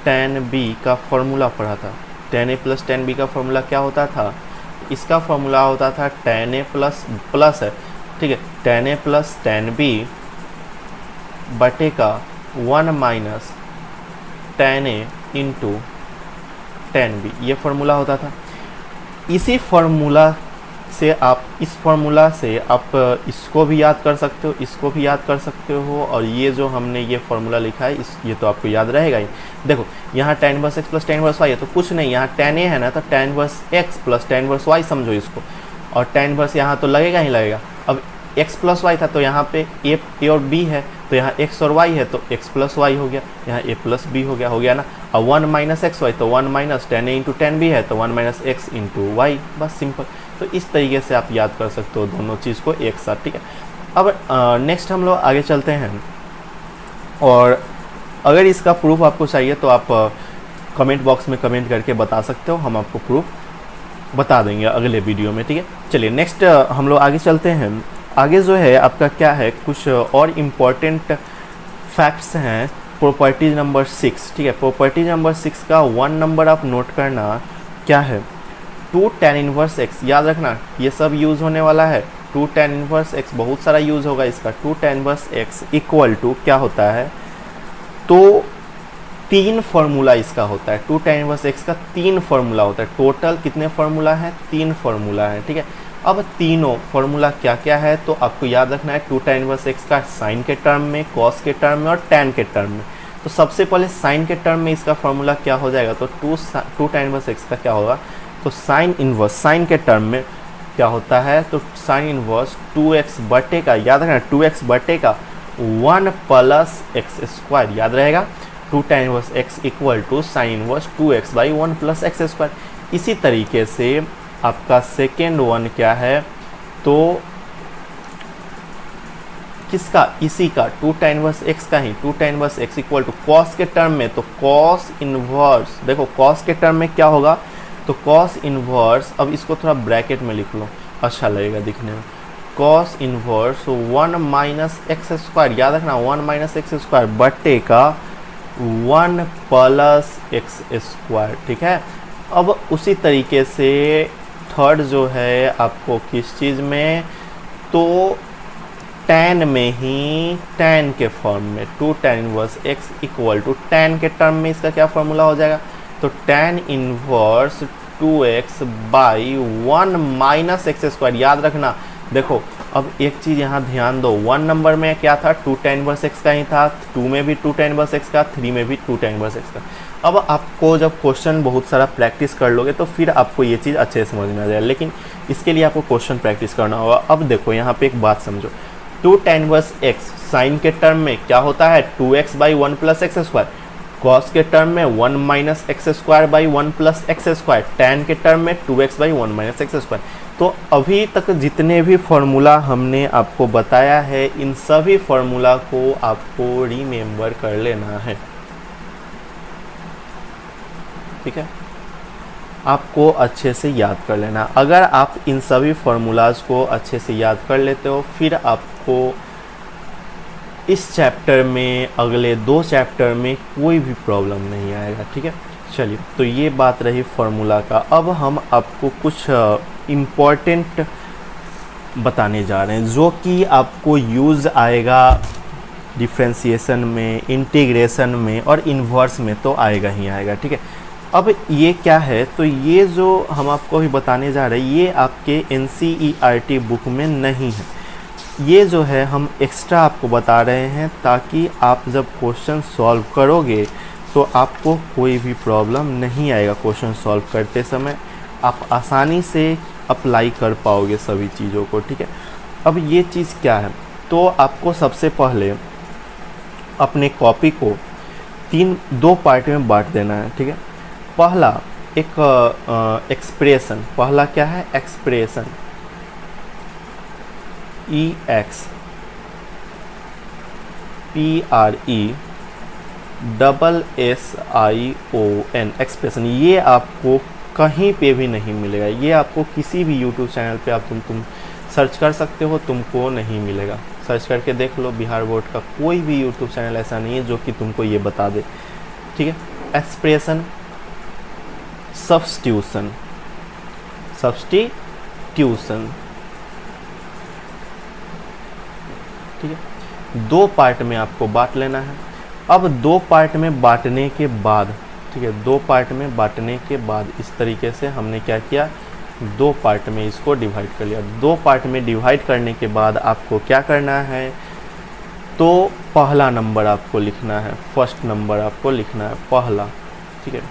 tan b का फॉर्मूला पढ़ा था। tan a plus tan b का फॉर्मूला क्या होता था, इसका फॉर्मूला होता था tan a प्लस है, ठीक है, tan a plus tan b बटे का 1 minus tan a into tan b, ये फॉर्मूला होता था। इसी फॉर्मूला से आप इसको भी याद कर सकते हो, इसको भी याद कर सकते हो, और ये जो हमने ये फॉर्मूला लिखा है ये तो आपको याद रहेगा ही। देखो यहाँ tan inverse x plus tan inverse y है, तो कुछ नहीं, यहाँ tan a है ना, तो tan inverse x plus tan inverse y समझो इसको, और tan इनवर्स यहाँ तो लगेगा ही लगेगा। अब x प्लस y था तो यहाँ पे a और b है, तो यहाँ x और y है तो x प्लस y हो गया, यहाँ a प्लस b हो गया ना। अब 1 माइनस एक्स वाई तो 1 minus tan a into tan b है तो 1 माइनस x इंटू वाई, बस सिंपल। तो इस तरीके से आप याद कर सकते हो दोनों चीज़ को एक साथ, ठीक है। अब नेक्स्ट हम लोग आगे चलते हैं, और अगर इसका प्रूफ आपको चाहिए तो आप कमेंट बॉक्स में कमेंट करके बता सकते हो, हम आपको प्रूफ बता देंगे अगले वीडियो में, ठीक है। चलिए नेक्स्ट हम लोग आगे चलते हैं। आगे जो है आपका क्या है, कुछ और इम्पॉर्टेंट फैक्ट्स हैं, प्रॉपर्टीज नंबर 6, ठीक है। प्रॉपर्टीज नंबर 6 का 1 नंबर आप नोट करना, क्या है, 2 tan इनवर्स x, याद रखना ये सब यूज़ होने वाला है। 2 tan इनवर्स x बहुत सारा यूज़ होगा इसका। 2 tan inverse x equal to क्या होता है, तो 3 फार्मूला इसका होता है। 2 tan इनवर्स x का 3 फार्मूला होता है। टोटल कितने फार्मूला हैं, 3 फार्मूला है, ठीक है। अब तीनों फार्मूला क्या क्या है, तो आपको याद रखना है 2 tan इनवर्स x का साइन के टर्म में, कॉस के टर्म में और tan के टर्म में। तो सबसे पहले साइन के टर्म में इसका फार्मूला क्या हो जाएगा, तो 2 tan इनवर्स x का क्या होगा, तो साइन इनवर्स, साइन के टर्म में क्या होता है, तो साइन इनवर्स 2x बटे का, याद रखना 2x बटे का 1 प्लस एक्स स्क्वायर, याद रहेगा। 2 tan inverse x equal to sine inverse 2x by 1 plus x square. इसी तरीके से आपका सेकेंड वन क्या है, तो किसका, इसी का 2 tan इनवर्स x का ही, 2 tan inverse x equal to cos के टर्म में, तो कॉस इनवर्स, देखो कॉस के टर्म में क्या होगा, तो कॉस इनवर्स, अब इसको थोड़ा ब्रैकेट में लिख लो, अच्छा लगेगा दिखने में, cos inverse 1 minus x square, याद रखना 1 माइनस एक्स स्क्वायर बटे का 1 प्लस एक्स स्क्वायर, ठीक है। अब उसी तरीके से थर्ड जो है आपको किस चीज़ में, तो tan में ही, tan के फॉर्म में 2 tan inverse x equal to tan के टर्म में इसका क्या फॉर्मूला हो जाएगा, तो tan inverse 2x by 1 minus x square, याद रखना। देखो अब एक चीज़ यहाँ ध्यान दो, 1 नंबर में क्या था, 2 tan इनवर्स x का ही था, 2 में भी 2 tan इनवर्स x का, 3 में भी 2 tan इनवर्स x का। अब आपको जब क्वेश्चन बहुत सारा प्रैक्टिस कर लोगे तो फिर आपको ये चीज़ अच्छे से समझ में आ जाएगा, लेकिन इसके लिए आपको क्वेश्चन प्रैक्टिस करना होगा। अब देखो यहाँ पे एक बात समझो, 2 tan इनवर्स x साइन के टर्म में क्या होता है, 2x by 1 plus x square, cos के टर्म में 1 minus x square by 1 plus x square, tan के टर्म में 2x by 1 minus x square. तो अभी तक जितने भी फार्मूला हमने आपको बताया है, इन सभी फार्मूला को आपको रिमेंबर कर लेना है, ठीक है, आपको अच्छे से याद कर लेना। अगर आप इन सभी फार्मूलाज को अच्छे से याद कर लेते हो, फिर आपको इस चैप्टर में, अगले 2 चैप्टर में कोई भी प्रॉब्लम नहीं आएगा, ठीक है। चलिए, तो ये बात रही फार्मूला का। अब हम आपको कुछ इम्पॉर्टेंट बताने जा रहे हैं, जो कि आपको यूज़ आएगा डिफ्रेंशिएशन में, इंटीग्रेशन में और इन्वर्स में तो आएगा ही आएगा, ठीक है। अब ये क्या है, तो ये जो हम आपको अभी बताने जा रहे हैं ये आपके NCERT बुक में नहीं है। ये जो है हम एक्स्ट्रा आपको बता रहे हैं ताकि आप जब क्वेश्चन सॉल्व करोगे तो आपको कोई भी प्रॉब्लम नहीं आएगा। क्वेश्चन सॉल्व करते समय आप आसानी से अप्लाई कर पाओगे सभी चीज़ों को, ठीक है। अब ये चीज़ क्या है, तो आपको सबसे पहले अपने कॉपी को दो पार्ट में बांट देना है, ठीक है। पहला एक एक्सप्रेशन, पहला क्या है एक्सप्रेशन, EXPRESSION एक्सप्रेशन। ये आपको कहीं पे भी नहीं मिलेगा, ये आपको किसी भी यूट्यूब चैनल पे आप तुम सर्च कर सकते हो, तुमको नहीं मिलेगा। सर्च करके देख लो, बिहार बोर्ड का कोई भी यूट्यूब चैनल ऐसा नहीं है जो कि तुमको ये बता दे, ठीक है। एक्सप्रेशन, सब्स्टिट्यूशन, ठीक है। दो पार्ट में आपको बांट लेना है। अब दो पार्ट में बांटने के बाद, ठीक है, दो पार्ट में बांटने के बाद इस तरीके से हमने क्या किया, दो पार्ट में इसको डिवाइड कर लिया। दो पार्ट में डिवाइड करने के बाद आपको क्या करना है, तो पहला नंबर आपको लिखना है, फर्स्ट नंबर आपको लिखना है पहला, ठीक है।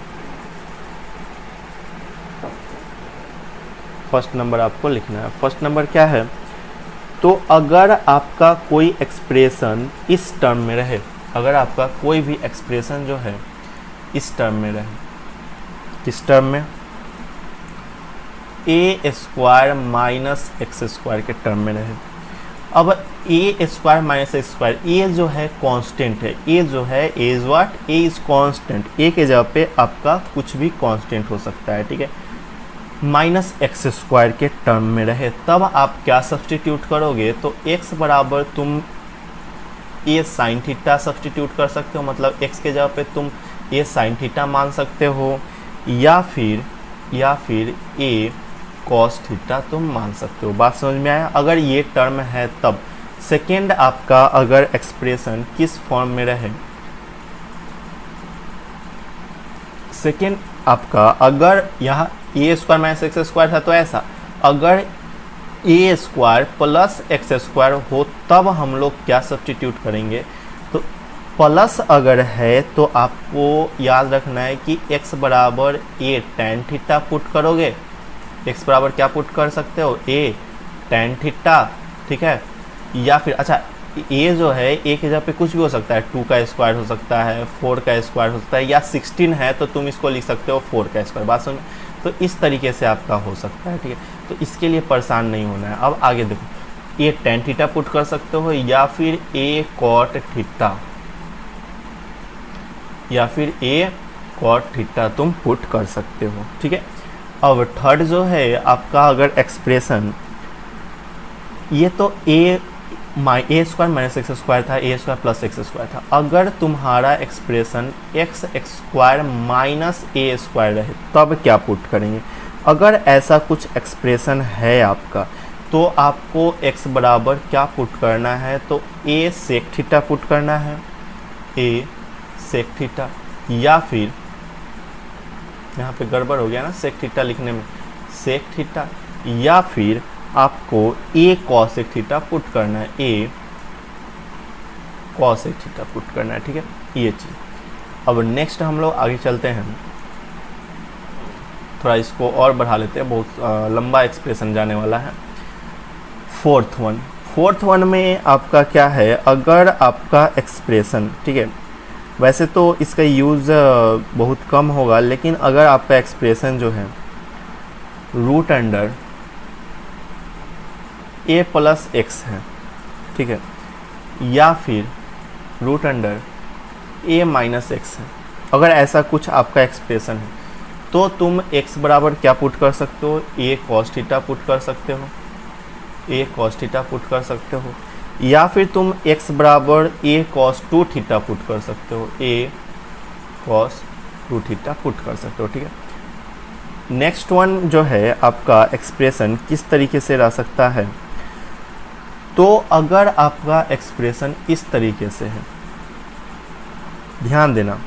फर्स्ट नंबर आपको लिखना है। फर्स्ट नंबर क्या है, तो अगर आपका कोई एक्सप्रेशन इस टर्म में रहे, अगर आपका कोई भी एक्सप्रेशन जो है इस टर्म में रहे, किस टर्म में, a² माइनस एक्स स्क्वायर के टर्म में रहे। अब a² माइनस एक्स स्क्वायर, ए जो है कांस्टेंट है, ए जो है a is what, a is constant, a के जगह पे आपका कुछ भी कांस्टेंट हो सकता है, ठीक है। माइनस एक्स स्क्वायर के टर्म में रहे, तब आप क्या सब्सटीट्यूट करोगे, तो x बराबर तुम a साइन थीटा सब्सटीट्यूट कर सकते हो, मतलब x के जगह पे तुम a साइन थीटा मान सकते हो, या फिर a कॉस थीटा तुम मान सकते हो। बात समझ में आया। अगर ये टर्म है तब सेकेंड आपका अगर एक्सप्रेशन किस फॉर्म में रहे, सेकेंड आपका अगर यहाँ a² माइनस एक्स स्क्वायर था तो ऐसा, अगर a² प्लस एक्स स्क्वायर हो तब हम लोग क्या सब्सटीट्यूट करेंगे, तो प्लस अगर है तो आपको याद रखना है कि x बराबर a tan थीटा पुट करोगे, x बराबर क्या पुट कर सकते हो, a tan थीटा, ठीक है। या फिर अच्छा a जो है a के जगह पे कुछ भी हो सकता है, 2 का स्क्वायर हो सकता है, 4 का स्क्वायर हो सकता है, या 16 है तो तुम इसको लिख सकते हो 4 का स्क्वायर। बात समझ, तो इस तरीके से आपका हो सकता है, ठीक है। तो इसके लिए परेशान नहीं होना है। अब आगे देखो, a tan थीटा पुट कर सकते हो, या फिर a cot थीटा, या फिर a cot थीटा तुम पुट कर सकते हो, ठीक है। अब थर्ड जो है आपका अगर एक्सप्रेशन, ये तो a² माइनस एक्स स्क्वायर था, a² प्लस एक्स स्क्वायर था। अगर तुम्हारा एक्सप्रेशन x² माइनस a² रहे तब क्या पुट करेंगे। अगर ऐसा कुछ एक्सप्रेशन है आपका तो आपको x बराबर क्या पुट करना है, तो a सेक थीटा पुट करना है, a सेक थीटा, या फिर यहाँ पे गड़बड़ हो गया ना सेक थीटा लिखने में, सेक थीटा, या फिर आपको a cos थीटा पुट करना है, a cos थीटा पुट करना है, ठीक है, ये चीज़। अब नेक्स्ट हम लोग आगे चलते हैं, थोड़ा इसको और बढ़ा लेते हैं, बहुत लंबा एक्सप्रेशन जाने वाला है। फोर्थ वन में आपका क्या है, अगर आपका एक्सप्रेशन, ठीक है, वैसे तो इसका यूज़ बहुत कम होगा, लेकिन अगर आपका एक्सप्रेशन जो है root under a plus x है, ठीक है, या फिर root under a minus x है, अगर ऐसा कुछ आपका एक्सप्रेशन है तो तुम x बराबर क्या पुट कर सकते हो, a cos थीटा पुट कर सकते हो, a cos थीटा पुट कर सकते हो, या फिर तुम x बराबर a cos 2 थीटा पुट कर सकते हो, a cos 2 थीटा पुट कर सकते हो, ठीक है। नेक्स्ट वन जो है आपका एक्सप्रेशन किस तरीके से रह सकता है, तो अगर आपका एक्सप्रेशन इस तरीके से है, ध्यान देना,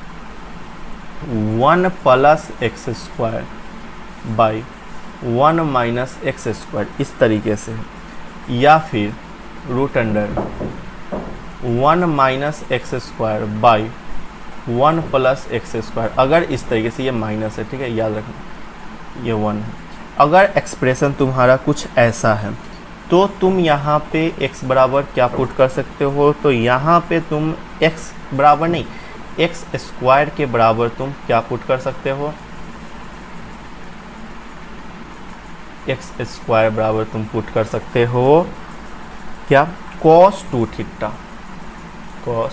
1 plus x square by 1 minus x square इस तरीके से है, या फिर root under 1 minus x square by 1 plus x square, अगर इस तरीके से, ये माइनस है, ठीक है, याद रखना ये 1 है। अगर एक्सप्रेशन तुम्हारा कुछ ऐसा है तो तुम यहाँ पे x बराबर क्या पुट कर सकते हो, तो यहाँ पे तुम x बराबर नहीं, एक्स स्क्वायर के बराबर तुम क्या पुट कर सकते हो, एक्स स्क्वायर बराबर तुम पुट कर सकते हो क्या, cos 2 थीटा, cos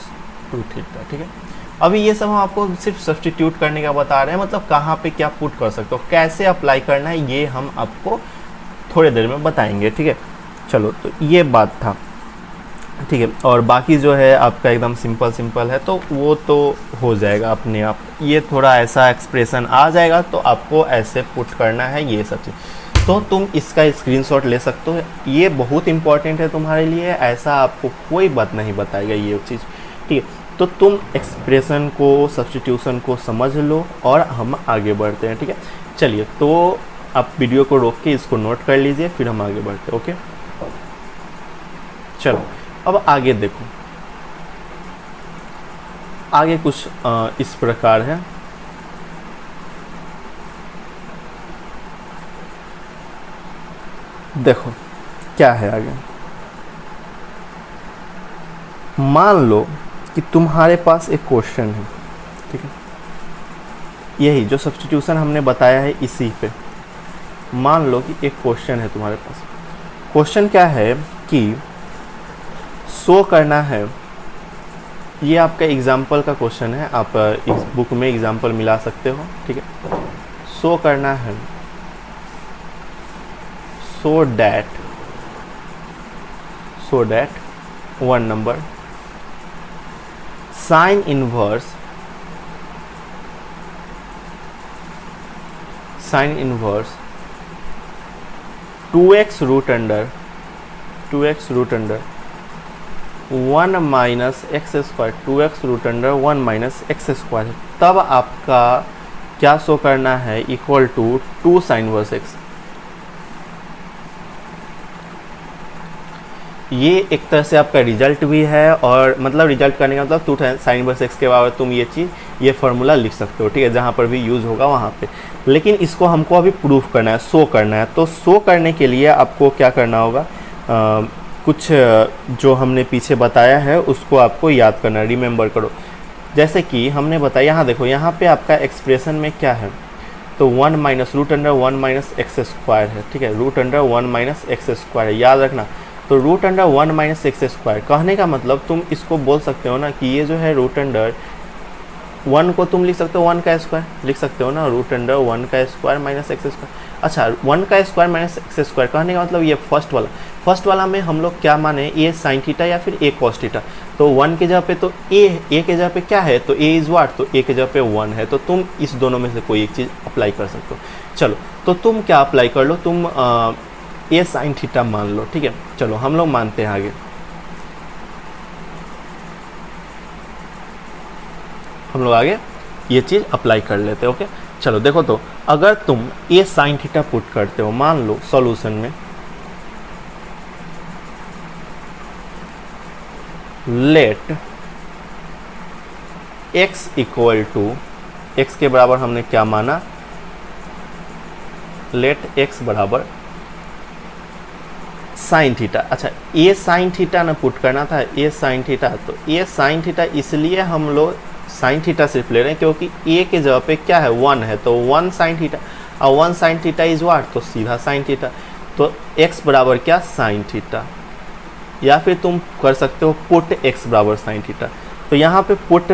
2 थीटा, ठीक है। अभी ये सब हम आपको सिर्फ सब्स्टिट्यूट करने का बता रहे हैं, मतलब कहाँ पे क्या पुट कर सकते हो, कैसे अप्लाई करना है ये हम आपको थोड़ी देर में बताएंगे, ठीक है। चलो, तो ये बात था, ठीक है। और बाकी जो है आपका एकदम सिंपल है, तो वो तो हो जाएगा अपने आप, ये थोड़ा ऐसा एक्सप्रेशन आ जाएगा तो आपको ऐसे पुट करना है ये सब चीज़, तो तुम इसका स्क्रीनशॉट ले सकते हो, ये बहुत इंपॉर्टेंट है तुम्हारे लिए, ऐसा आपको कोई बात नहीं बताएगा ये चीज़, ठीक है। तो तुम एक्सप्रेशन को, सब्स्टिट्यूशन को समझ लो और हम आगे बढ़ते हैं, ठीक है। चलिए, तो आप वीडियो को रोक के इसको नोट कर लीजिए, फिर हम आगे बढ़ते हैं, ओके। चलो, अब आगे देखो, आगे कुछ इस प्रकार है, देखो क्या है आगे। मान लो कि तुम्हारे पास एक क्वेश्चन है, ठीक है, यही जो सब्स्टिट्यूशन हमने बताया है इसी पे, मान लो कि एक क्वेश्चन है तुम्हारे पास। क्वेश्चन क्या है कि शो करना है, ये आपका एग्जाम्पल का क्वेश्चन है, आप इस बुक में एग्जाम्पल मिला सकते हो, ठीक है। शो करना है, so that 1 number sine inverse 2x root under 1 minus x square, 2x root under 1 minus x square, तब आपका क्या शो करना है, equal to 2 sine inverse x. ये एक तरह से आपका रिजल्ट भी है, और मतलब रिजल्ट करने का मतलब 2 साइन वर्स एक्स के बराबर तुम ये फार्मूला लिख सकते हो, ठीक है, जहाँ पर भी यूज़ होगा वहाँ पे। लेकिन इसको हमको अभी प्रूफ करना है, शो करना है, तो शो करने के लिए आपको क्या करना होगा, कुछ जो हमने पीछे बताया है उसको आपको याद करना, रिमेंबर करो। जैसे कि हमने बताया, यहाँ देखो, यहाँ पे आपका एक्सप्रेशन में क्या है, तो 1 minus root under 1 minus x square है, ठीक है, root under 1 minus x square है, याद रखना। तो root under 1 minus x square कहने का मतलब तुम इसको बोल सकते हो ना कि ये जो है रूट अंडर 1 को तुम लिख सकते हो 1 का स्क्वायर लिख सकते हो ना, रूट अंडर 1 का स्क्वायर माइनस एक्स स्क्वायर। अच्छा, 1 का स्क्वायर माइनस एक्स स्क्वायर कहने का मतलब ये फर्स्ट वाला में हम लोग क्या माने, ए साइन थीटा या फिर ए कॉस थीटा। तो 1 के जगह पे तो ए के जगह पे क्या है, तो ए इज वाट, तो ए के जगह पे 1 है, तो तुम इस दोनों में से कोई एक चीज़ अप्लाई कर सकते हो। चलो, तो तुम क्या अप्लाई कर लो, तुम ए साइन थीटा मान लो, ठीक है। चलो, हम लोग मानते हैं आगे, हम लोग आगे ये चीज़ अप्लाई कर लेते हैं, ओके। चलो देखो, तो अगर तुम ए साइन थीटा पुट करते हो, मान लो सॉल्यूशन में let x equal to, x के बराबर हमने क्या माना, लेट x बराबर साइन थीटा। अच्छा, ए साइन थीटा ना पुट करना था, ए साइन थीटा, तो ए साइन थीटा इसलिए हम लोग साइन थीटा सिर्फ ले रहे हैं क्योंकि ए के जगह पे क्या है, 1 है, तो 1 साइन थीटा, और 1 साइन थीटा इज वाट, तो सीधा साइन थीटा, तो x बराबर क्या, साइन थीटा, या फिर तुम कर सकते हो पुट x बराबर साइन थीटा। तो यहाँ पे पुट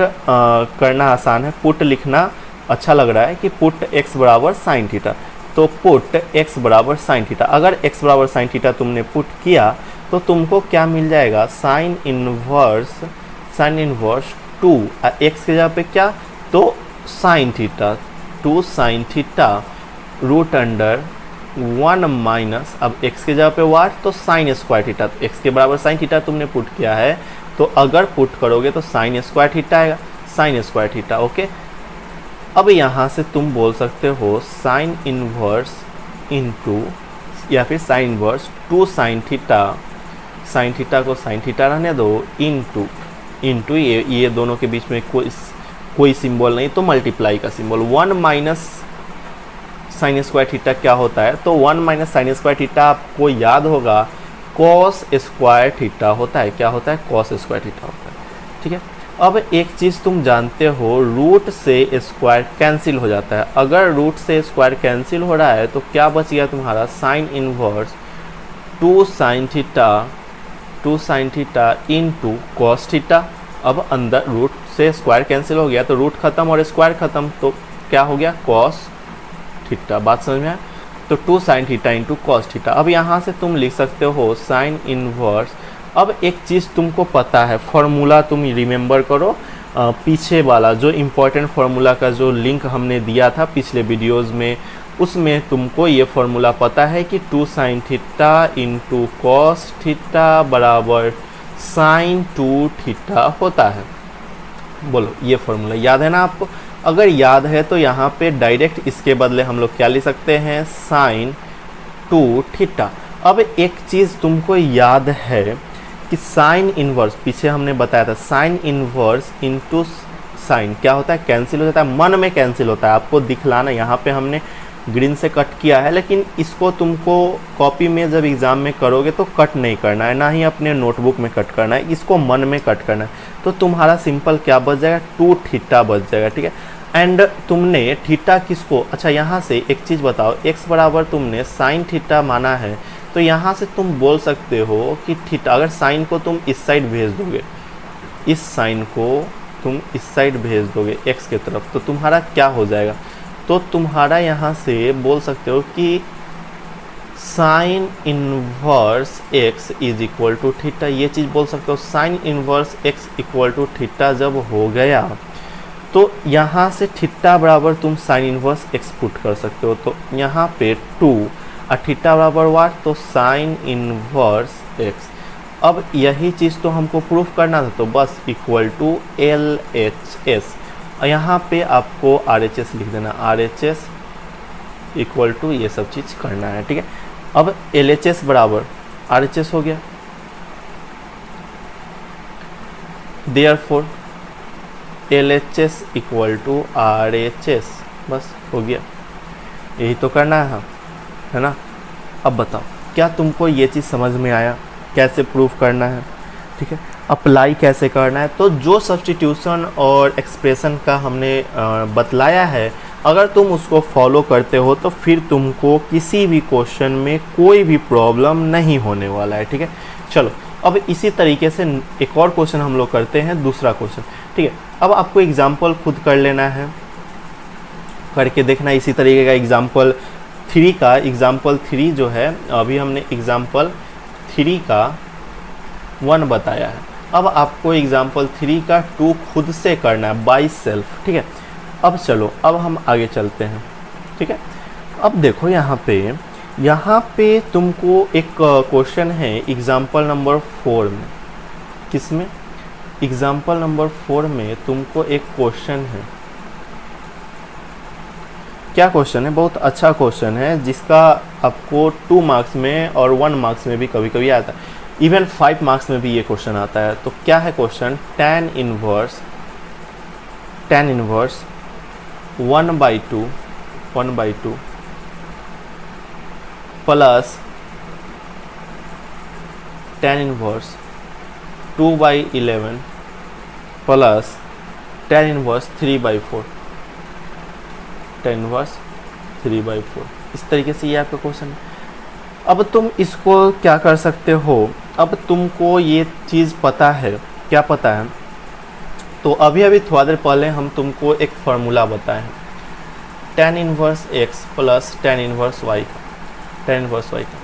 करना आसान है, पुट लिखना अच्छा लग रहा है कि पुट x बराबर साइन थीटा, तो पुट x बराबर साइन थीटा। अगर x बराबर साइन थीटा तुमने पुट किया तो तुमको क्या मिल जाएगा, साइन इनवर्स 2, x के जगह पे क्या, तो sine theta, 2 sine theta root under 1 minus, अब x के जगह पे वाट तो साइन स्क्वायर थीटा, तो x के बराबर साइन थीटा तुमने पुट किया है, तो अगर पुट करोगे तो साइन स्क्वायर थीटा आएगा, साइन स्क्वायर थीटा। ओके, अब यहाँ से तुम बोल सकते हो साइन इनवर्स इनटू, या फिर sine inverse 2 sine theta, sine theta को साइन थीटा रहने दो, इनटू ये दोनों के बीच में कोई सिंबल नहीं, तो मल्टीप्लाई का symbol. 1 minus sign square theta क्या होता है, तो 1 माइनस साइन स्क्वायर थीटा आपको याद होगा कॉस स्क्वायर थीटा होता है। क्या होता है, कॉस स्क्वायर थीटा होता है। ठीक है, अब एक चीज़ तुम जानते हो, रूट से स्क्वायर कैंसिल हो जाता है। अगर रूट से स्क्वायर कैंसिल हो रहा है तो क्या बच गया तुम्हारा, sine inverse 2 sine theta into cos theta. अब अंदर रूट से स्क्वायर कैंसिल हो गया तो रूट खत्म और स्क्वायर खत्म, तो क्या हो गया, कॉस थीटा। बात समझ में आया, तो 2 sine theta into cos theta. अब यहाँ से तुम लिख सकते हो साइन इनवर्स। अब एक चीज़ तुमको पता है, फॉर्मूला तुम रिमेंबर करो, पीछे वाला जो इम्पोर्टेंट फार्मूला का जो लिंक हमने दिया था पिछले वीडियोस में, उसमें तुमको ये फार्मूला पता है कि 2 sine theta into cos theta बराबर साइन 2 थीटा होता है। बोलो, ये फार्मूला याद है ना आपको? अगर याद है तो यहाँ पे डायरेक्ट इसके बदले हम लोग क्या लिख सकते हैं, साइन 2 थीटा। अब एक चीज़ तुमको याद है कि साइन इनवर्स, पीछे हमने बताया था, साइन इनवर्स इनटू साइन क्या होता है, कैंसिल हो जाता है, मन में कैंसिल होता है। आपको दिखलाना, यहाँ पे हमने ग्रीन से कट किया है, लेकिन इसको तुमको कॉपी में जब एग्ज़ाम में करोगे तो कट नहीं करना है, ना ही अपने नोटबुक में कट करना है, इसको मन में कट करना है। तो तुम्हारा सिंपल क्या बच जाएगा, 2 थीटा बच जाएगा। ठीक है, एंड तुमने थीटा किसको, अच्छा यहाँ से एक चीज़ बताओ, x बराबर तुमने साइन थीटा माना है, तो यहाँ से तुम बोल सकते हो कि थीटा, अगर साइन को तुम इस साइड भेज दोगे, इस साइन को तुम इस साइड भेज दोगे x के तरफ, तो तुम्हारा क्या हो जाएगा, तो तुम्हारा यहाँ से बोल सकते हो कि sine inverse x is equal to theta. ये चीज़ बोल सकते हो, sine inverse x equal to theta जब हो गया तो यहाँ से थीटा बराबर तुम साइन इनवर्स x पुट कर सकते हो। तो यहाँ पे 2 और थीटा बराबर वाट, तो साइन इनवर्स x। अब यही चीज़ तो हमको प्रूफ करना था, तो बस इक्वल टू LHS, और यहाँ पे आपको RHS लिख देना, RHS इक्वल टू ये सब चीज़ करना है। ठीक है, अब LHS बराबर RHS हो गया, therefore LHS equal to RHS, बस हो गया, यही तो करना है ना। अब बताओ, क्या तुमको ये चीज़ समझ में आया, कैसे प्रूफ करना है? ठीक है, अप्लाई कैसे करना है? तो जो सब्स्टिट्यूशन और एक्सप्रेशन का हमने बतलाया है, अगर तुम उसको फॉलो करते हो तो फिर तुमको किसी भी क्वेश्चन में कोई भी प्रॉब्लम नहीं होने वाला है। ठीक है, चलो अब इसी तरीके से एक और क्वेश्चन हम लोग करते हैं, दूसरा क्वेश्चन। ठीक है, अब आपको एग्जाम्पल खुद कर लेना है, करके देखना इसी तरीके का एग्जाम्पल 3 का। एग्जाम्पल 3 जो है, अभी हमने एग्जाम्पल 3 का 1 बताया है, अब आपको एग्जाम्पल 3 का 2 खुद से करना है, बाई सेल्फ। ठीक है, अब चलो, अब हम आगे चलते हैं। ठीक है, अब देखो यहाँ पे तुमको एक क्वेश्चन है एग्जाम्पल नंबर 4 में। किसमें? एग्जाम्पल नंबर 4 में तुमको एक क्वेश्चन है। क्या क्वेश्चन है? बहुत अच्छा क्वेश्चन है, जिसका आपको 2 मार्क्स में और 1 मार्क्स में भी कभी कभी आता है, इवन 5 मार्क्स में भी ये क्वेश्चन आता है। तो क्या है question? tan inverse 1/2 plus tan inverse 2/11 plus tan inverse 3/4, tan inverse 3/4। इस तरीके से ये आपका क्वेश्चन है। अब तुम इसको क्या कर सकते हो, अब तुमको ये चीज़ पता है, क्या पता है? तो अभी थोड़ा देर पहले हम तुमको एक फार्मूला बताए हैं, tan inverse x plus tan inverse y का। tan इनवर्स y का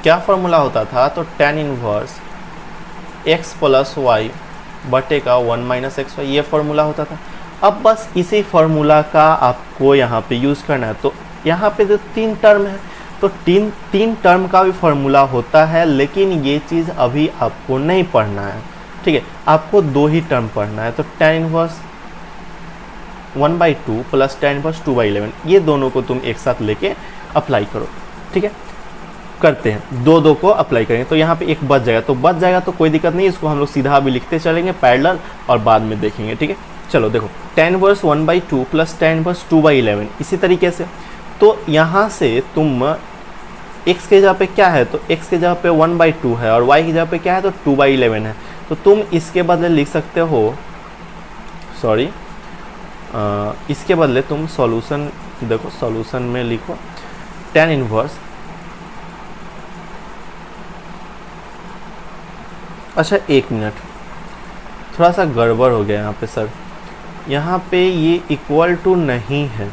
क्या फार्मूला होता था? तो tan inverse x plus y बटे का 1 माइनस एक्स वाई, ये फार्मूला होता था। अब बस इसी फार्मूला का आपको यहाँ पे यूज़ करना है। तो यहाँ पे जो 3 टर्म है, तो तीन तीन टर्म का भी फॉर्मूला होता है, लेकिन ये चीज़ अभी आपको नहीं पढ़ना है, ठीक है। आपको 2 ही टर्म पढ़ना है। तो tan inverse 1/2 plus tan inverse 2/11, ये दोनों को तुम एक साथ लेके अप्लाई करो, ठीक है। करते हैं, दो को अप्लाई करेंगे तो यहाँ पे एक बच जाएगा, तो बच जाएगा तो कोई दिक्कत नहीं, इसको हम लोग सीधा अभी लिखते चलेंगे पैरेलल और बाद में देखेंगे, ठीक है। चलो देखो, tan inverse 1/2 plus tan inverse 2/11, इसी तरीके से। तो यहाँ से तुम x के जगह पे क्या है, तो x के जगह पे 1/2 है और y की जगह पे क्या है, तो 2/11 है। तो तुम इसके बदले लिख सकते हो, सॉरी इसके बदले तुम सॉल्यूशन देखो, सॉल्यूशन में लिखो tan इनवर्स, अच्छा 1 मिनट, थोड़ा सा गड़बड़ हो गया यहाँ पे सर, यहाँ पे ये इक्वल टू नहीं है,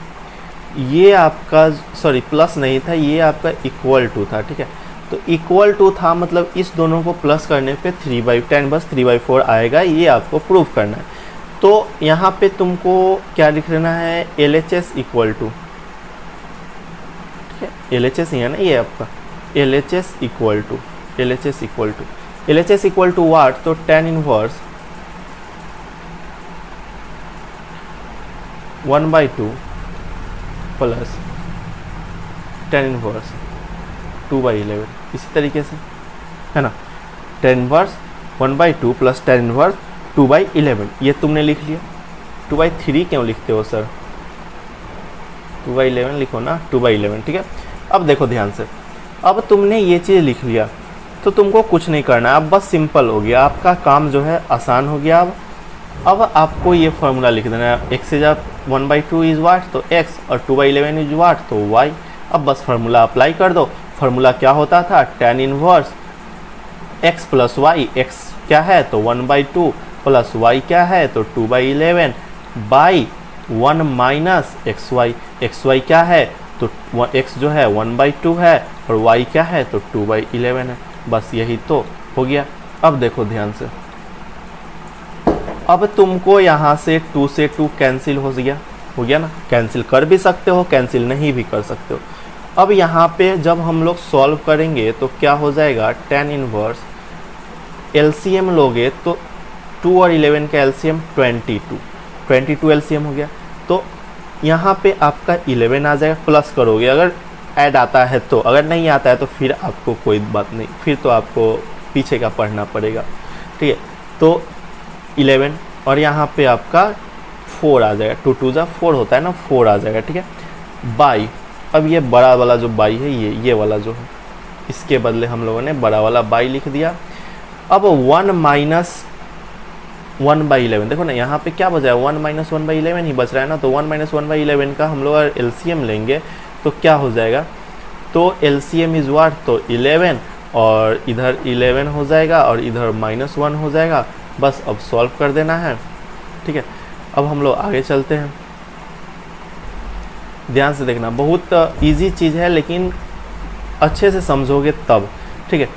ये आपका सॉरी प्लस नहीं था, ये आपका इक्वल टू था, ठीक है। तो इक्वल टू था मतलब इस दोनों को प्लस करने पे 3/10 बस 3/4 आएगा, ये आपको प्रूव करना है। तो यहाँ पे तुमको क्या लिख लेना है, LHS इक्वल टू, ठीक है, LHS ही है ना ये आपका, LHS equal to, LHS equal to, LHS equal to what, तो tan inverse 1/2 plus tan inverse 2/11, इसी तरीके से है ना, tan inverse 1/2 plus tan inverse 2/11, ये तुमने लिख लिया। 2/3 क्यों लिखते हो सर, 2/11 लिखो ना, 2/11, ठीक है। अब देखो ध्यान से, अब तुमने ये चीज़ लिख लिया तो तुमको कुछ नहीं करना है, अब बस सिंपल हो गया, आपका काम जो है आसान हो गया। अब आपको ये फार्मूला लिख देना है, x से जब 1/2 इज वाट तो x और 2/11 इज वाट तो y। अब बस फार्मूला अप्लाई कर दो। फार्मूला क्या होता था, tan inverse x plus y, x क्या है तो 1/2 प्लस y क्या है तो 2/11 बाई 1 माइनस xy, xy क्या है तो x जो है 1/2 है और y क्या है तो 2/11 है, बस यही तो हो गया। अब देखो ध्यान से, अब तुमको यहाँ से 2 से 2 कैंसिल हो गया ना, कैंसिल कर भी सकते हो, कैंसिल नहीं भी कर सकते हो। अब यहाँ पे जब हम लोग सॉल्व करेंगे तो क्या हो जाएगा, tan इनवर्स LCM लोगे तो 2 और 11 का LCM 22 LCM हो गया। तो यहाँ पे आपका 11 आ जाएगा, प्लस करोगे अगर ऐड आता है तो, अगर नहीं आता है तो फिर आपको कोई बात नहीं, फिर तो आपको पीछे का पढ़ना पड़ेगा, ठीक है। तो 11 और यहाँ पे आपका 4 आ जाएगा, 2 2 जा 4 होता है ना, 4 आ जाएगा, ठीक है, बाई। अब ये बड़ा वाला जो बाई है, ये वाला जो है, इसके बदले हम लोगों ने बड़ा वाला बाई लिख दिया। अब 1 माइनस 1/11, देखो ना यहाँ पे क्या बचा है, 1 माइनस 1/11 ही बच रहा है ना, तो 1 माइनस 1/11 का हम लोग अगर LCM लेंगे तो क्या हो जाएगा, तो LCM इज वाट तो 11 और इधर 11 हो जाएगा और इधर -1 हो जाएगा, बस अब सॉल्व कर देना है, ठीक है। अब हम लोग आगे चलते हैं, ध्यान से देखना, बहुत इजी चीज़ है लेकिन अच्छे से समझोगे तब, ठीक है।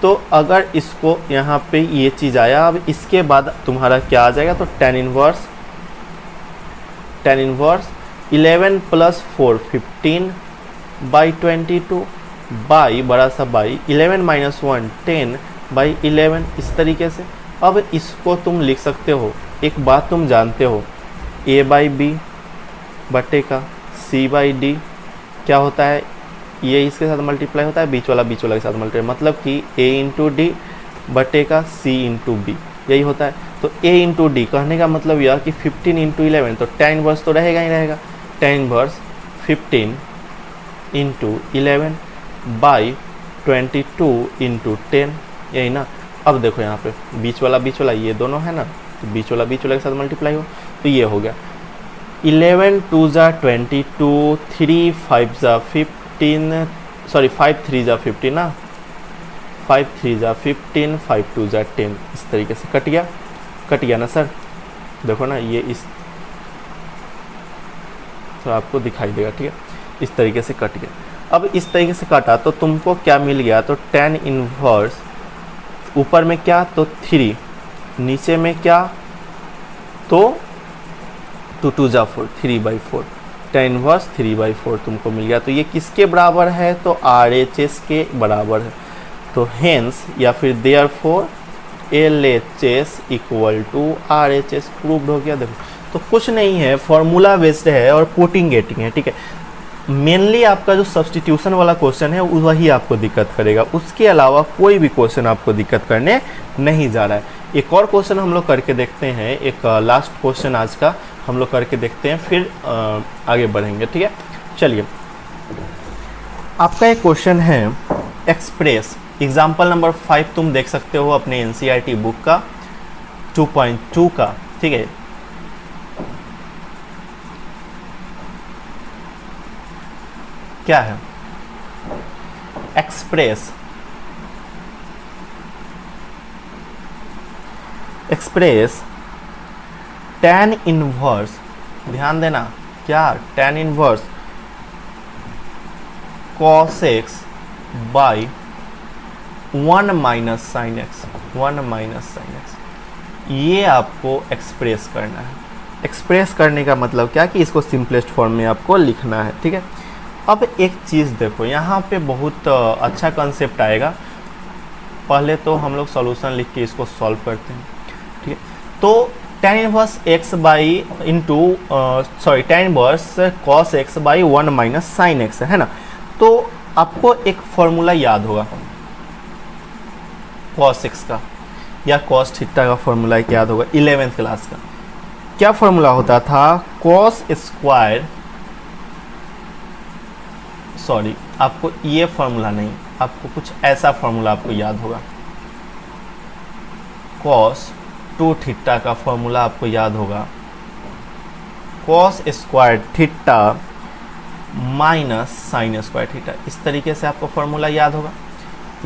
तो अगर इसको यहाँ पे ये चीज़ आया, अब इसके बाद तुम्हारा क्या आ जाएगा, तो tan इनवर्स 11 प्लस 4 15/22 बाई बड़ा सा बाई 11 माइनस 1 10/11, इस तरीके से। अब इसको तुम लिख सकते हो, एक बात तुम जानते हो, a/b बटे का c/d क्या होता है, ये इसके साथ मल्टीप्लाई होता है, बीच वाला के साथ मल्टीप्लाई, मतलब कि a इंटू डी बटे का c इंटू बी, यही होता है। तो a इंटू डी कहने का मतलब यह कि 15 इंटू 11, तो tan इनवर्स तो रहेगा ही रहेगा, tan inverse 15 into 11 by 22 into 10, यही ना। अब देखो यहाँ पे बीच वाला ये दोनों है ना, तो बीच वाला के साथ मल्टीप्लाई हो, तो ये हो गया 11 2 जा 22, 3 5 जा 15, सॉरी 5 3 जा 15 ना, 5 3 जा 15, 5 2 जा 10, इस तरीके से कट गया ना सर। देखो ना ये इस तो आपको दिखाई देगा, ठीक है, इस तरीके से कट गया। अब इस तरीके से काटा तो तुमको क्या मिल गया, तो tan इनवर्स ऊपर में क्या तो 3, नीचे में क्या तो 2 2 जा 4, 3/4, टेन इनवर्स 3/4 तुमको मिल गया। तो ये किसके बराबर है? तो RHS के बराबर है। तो हेंस या फिर therefore LHS equal to RHS proved हो गया। देखो तो कुछ नहीं है, फॉर्मूला बेस्ड है और पुटिंग गेटिंग है, ठीक है। मेनली आपका जो सब्स्टिट्यूशन वाला क्वेश्चन है वही आपको दिक्कत करेगा, उसके अलावा कोई भी क्वेश्चन आपको दिक्कत करने नहीं जा रहा है। एक और क्वेश्चन हम लोग करके देखते हैं, एक लास्ट क्वेश्चन आज का हम लोग करके देखते हैं, फिर आगे बढ़ेंगे, ठीक है। चलिए, आपका एक क्वेश्चन है एक्सप्रेस, एग्जाम्पल नंबर 5 तुम देख सकते हो अपने NCERT बुक का 2.2 का, ठीक है। क्या है? एक्सप्रेस tan इनवर्स, ध्यान देना, क्या tan inverse cos x by 1 minus sine x, 1 minus sine x, ये आपको एक्सप्रेस करना है। एक्सप्रेस करने का मतलब क्या कि इसको सिंपलेस्ट फॉर्म में आपको लिखना है, ठीक है। अब एक चीज़ देखो, यहाँ पे बहुत अच्छा कंसेप्ट आएगा। पहले तो हम लोग सॉल्यूशन लिख के इसको सॉल्व करते हैं, ठीक है। तो tan inverse x by into tan inverse cos x by 1 minus sine x है ना। तो आपको एक फॉर्मूला याद होगा cos x का या cos थीटा का फॉर्मूला याद होगा 11th क्लास का। क्या फॉर्मूला होता था? cos स्क्वायर, सॉरी आपको ये फॉर्मूला नहीं, आपको कुछ ऐसा फॉर्मूला आपको याद होगा, cos 2 थीटा का फॉर्मूला आपको याद होगा, cos square theta minus sign square theta, इस तरीके से आपको फॉर्मूला याद होगा।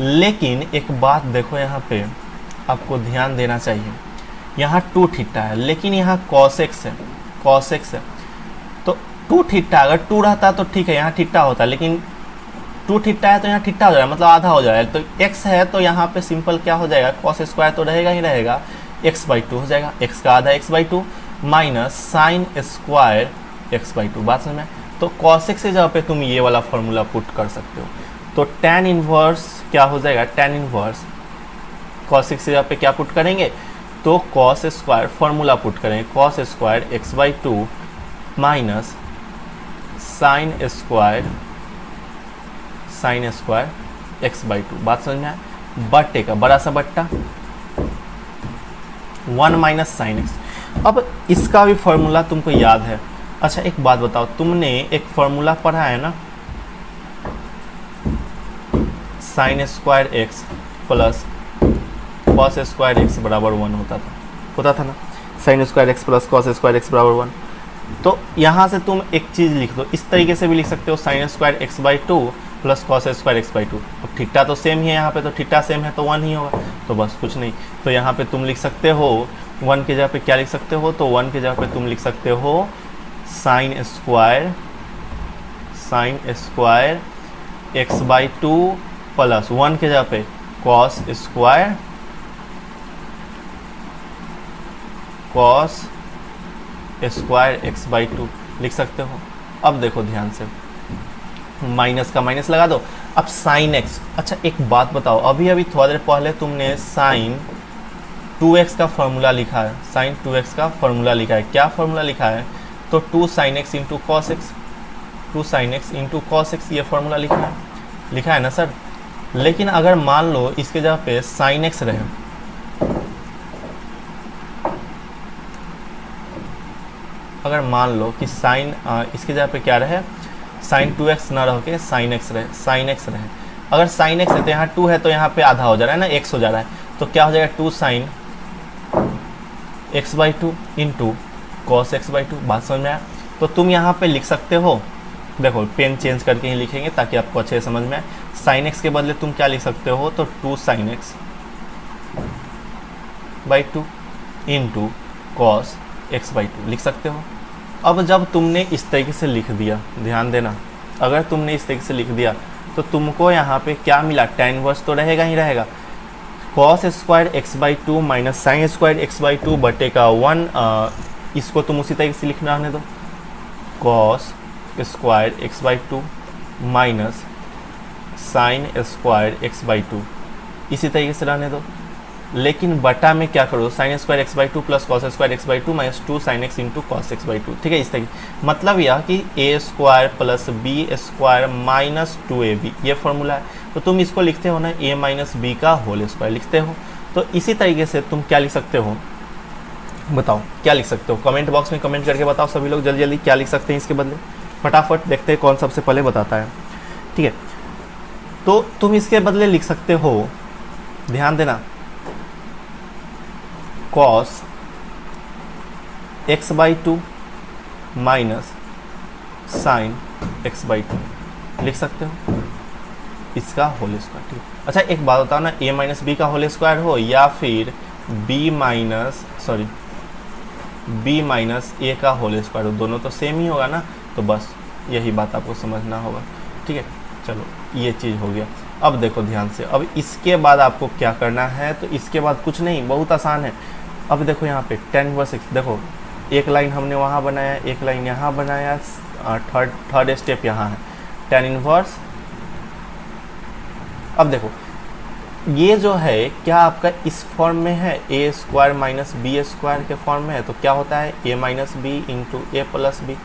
लेकिन एक बात देखो, यहाँ पे आपको ध्यान देना चाहिए, यहाँ 2 थीटा है लेकिन यहाँ cos x है, cos x है। तो 2 थीटा, अगर 2 रहता तो ठीक है, यहाँ थीटा होता, लेकिन 2 थीटा है तो यहाँ थीटा हो जाएगा, मतलब आधा हो जाएगा। तो x है तो यहाँ पे सिंपल क्या हो जाएगा, cos स्क्वायर तो रहेगा ही रहेगा, x/2 हो जाएगा, x का आधा x/2 minus sine square x/2। बात समझ में? तो cos x की जगह पे तुम ये वाला फॉर्मूला पुट कर सकते हो। तो tan इनवर्स क्या हो जाएगा, tan इनवर्स cos x की जगह पे क्या पुट करेंगे, तो cos स्क्वायर फॉर्मूला पुट करेंगे, cos square x/2 minus sine square x/2। बात समझ में आया? बट्टे का बड़ा सा बट्टा 1 माइनस साइन एक्स। अब इसका भी फॉर्मूला तुमको याद है। अच्छा एक बात बताओ, तुमने एक फॉर्मूला पढ़ा है ना, sign square x plus cos square x बराबर 1 होता था ना, sign square x plus cos square x बराबर 1। तो यहाँ से तुम एक चीज़ लिख दो, इस तरीके से भी लिख सकते हो, sine square x/2 plus cos square x/2। अब थीटा तो सेम ही है यहाँ पे, तो थीटा सेम है तो 1 ही होगा, तो बस कुछ नहीं। तो यहाँ पे तुम लिख सकते हो 1 की जगह पे क्या लिख सकते हो, तो 1 की जगह पे तुम लिख सकते हो साइन स्क्वायर x/2 प्लस 1 की जगह पे कॉस स्क्वायर x/2 लिख सकते हो। अब देखो ध्यान से, माइनस का माइनस लगा दो। अब साइन एक्स, अच्छा एक बात बताओ, अभी थोड़ा देर पहले तुमने साइन 2x का फॉर्मूला लिखा है, साइन 2x का फॉर्मूला लिखा है। क्या फॉर्मूला लिखा है, तो 2 sin x into cos x, 2 sin x into cos x, ये फॉर्मूला लिखा है ना सर। लेकिन अगर मान लो इसके जगह पे साइन एक्स रहे, अगर मान लो कि साइन इसके जगह पे क्या रहे, साइन 2x ना रह के साइन एक्स रहे। अगर साइन एक्स है तो यहाँ 2 है तो यहाँ पे आधा हो जा रहा है ना, x हो जा रहा है, तो क्या हो जाएगा 2 sin x/2 into cos x/2। बात समझ में आया? तो तुम यहाँ पे लिख सकते हो, देखो पेन चेंज करके ही लिखेंगे ताकि आपको अच्छे से समझ में आए। साइन एक्स के बदले तुम क्या लिख सकते हो, तो 2 sin x/2 into cos x/2 लिख सकते हो। अब जब तुमने इस तरीके से लिख दिया, ध्यान देना, अगर तुमने इस तरीके से लिख दिया तो तुमको यहाँ पे क्या मिला, tan इनवर्स तो रहेगा ही रहेगा, cos square x/2 minus sine square x/2 बटे का 1, इसको तुम उसी तरीके से लिखना रहने दो, cos square x by two minus sign square x by to, इसी तरीके से रहने दो। लेकिन बटा में क्या करो, sine square x by two plus cos square x by two minus two sine x into cos x by two, ठीक है। इस तरीके मतलब यह कि a square plus b square minus two a b, ये फॉर्मूला है। तो तुम इसको लिखते हो ना ए माइनस बी का होल स्क्वायर लिखते हो। तो इसी तरीके से तुम क्या लिख सकते हो, बताओ क्या लिख सकते हो, कमेंट बॉक्स में कमेंट करके बताओ सभी लोग जल्दी जल्दी क्या लिख सकते हैं इसके बदले। फटाफट देखते हैं कौन सबसे पहले बताता है, ठीक है। तो तुम इसके बदले लिख सकते हो, ध्यान देना, cos x by two minus sine x by to लिख सकते हो, इसका होल स्क्वायर, ठीक है। अच्छा एक बात बताओ ना, ए माइनस बी का होल स्क्वायर हो या फिर बी माइनस ए का होल स्क्वायर हो, दोनों तो सेम ही होगा ना। तो बस यही बात आपको समझना होगा, ठीक है। चलो ये चीज़ हो गया। अब देखो ध्यान से, अब इसके बाद आपको क्या करना है, तो इसके बाद कुछ नहीं, बहुत आसान है। अब देखो यहाँ पे tan इनवर्स x, देखो एक लाइन हमने वहाँ बनाया, एक लाइन यहाँ बनाया, थर्ड स्टेप यहाँ है tan इनवर्स। अब देखो ये जो है क्या आपका इस फॉर्म में है, ए स्क्वायर माइनस बी स्क्वायर के फॉर्म में है। तो क्या होता है, ए माइनस बी इंटू ए प्लस बी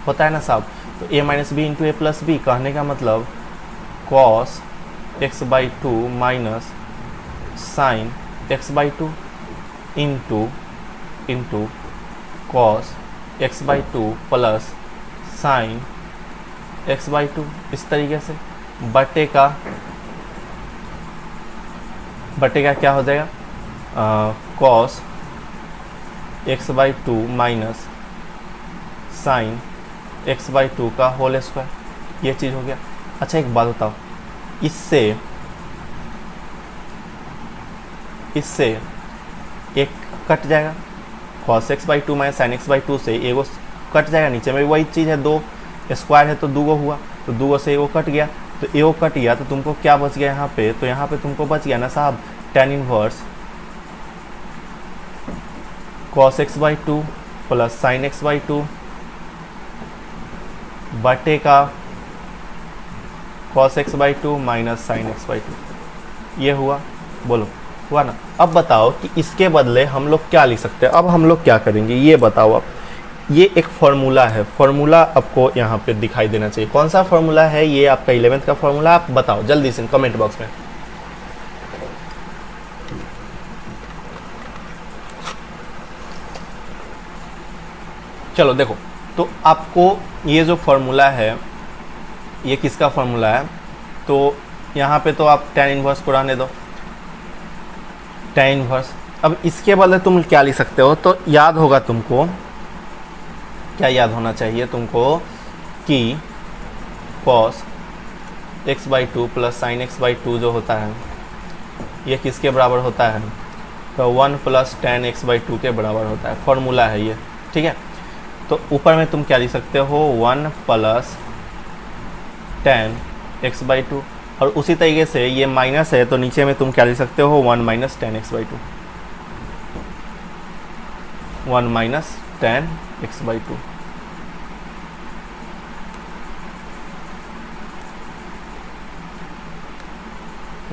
होता है ना साहब। तो ए माइनस बी इंटू ए प्लस बी कहने का मतलब cos x by two minus sine x by two into cos x by two plus sine x by to, इस तरीके से बटे का क्या हो जाएगा, cos x by two minus sine x by to का होल स्क्वायर, ये चीज़ हो गया। अच्छा एक बात बताओ, इससे एक कट जाएगा, cos x by two minus sine x by to से एगो कट जाएगा, नीचे में वही चीज़ है, दो स्क्वायर है तो दूगो हुआ, तो दूगो से एगो कट गया, तो एगो कट गया तो तुमको क्या बच गया यहाँ पे, तो यहाँ पे तुमको बच गया ना साहब tan inverse cos x by two plus sine x by to बटे का cos x by two minus sine x by to, ये हुआ, बोलो हुआ ना। अब बताओ कि इसके बदले हम लोग क्या लिख सकते हैं। अब हम लोग क्या करेंगे ये बताओ। अब ये एक फार्मूला है, फार्मूला आपको यहाँ पे दिखाई देना चाहिए। कौन सा फार्मूला है, ये आपका 11th का फार्मूला, आप बताओ जल्दी से कमेंट बॉक्स में। चलो देखो, तो आपको ये जो फार्मूला है ये किसका फार्मूला है, तो यहाँ पे तो आप tan इनवर्स को रहने दो, tan इनवर्स। अब इसके बदले तुम क्या लिख सकते हो, तो याद होगा तुमको, क्या याद होना चाहिए तुमको कि cos x by two plus sine x by to जो होता है ये किसके बराबर होता है, तो 1 plus tan x by to के बराबर होता है, फॉर्मूला है ये, ठीक है। तो ऊपर में तुम क्या लिख सकते हो, 1 plus tan x by to, और उसी तरीके से ये माइनस है तो नीचे में तुम क्या लिख सकते हो, 1 minus tan x by to, 1 minus tan x by to.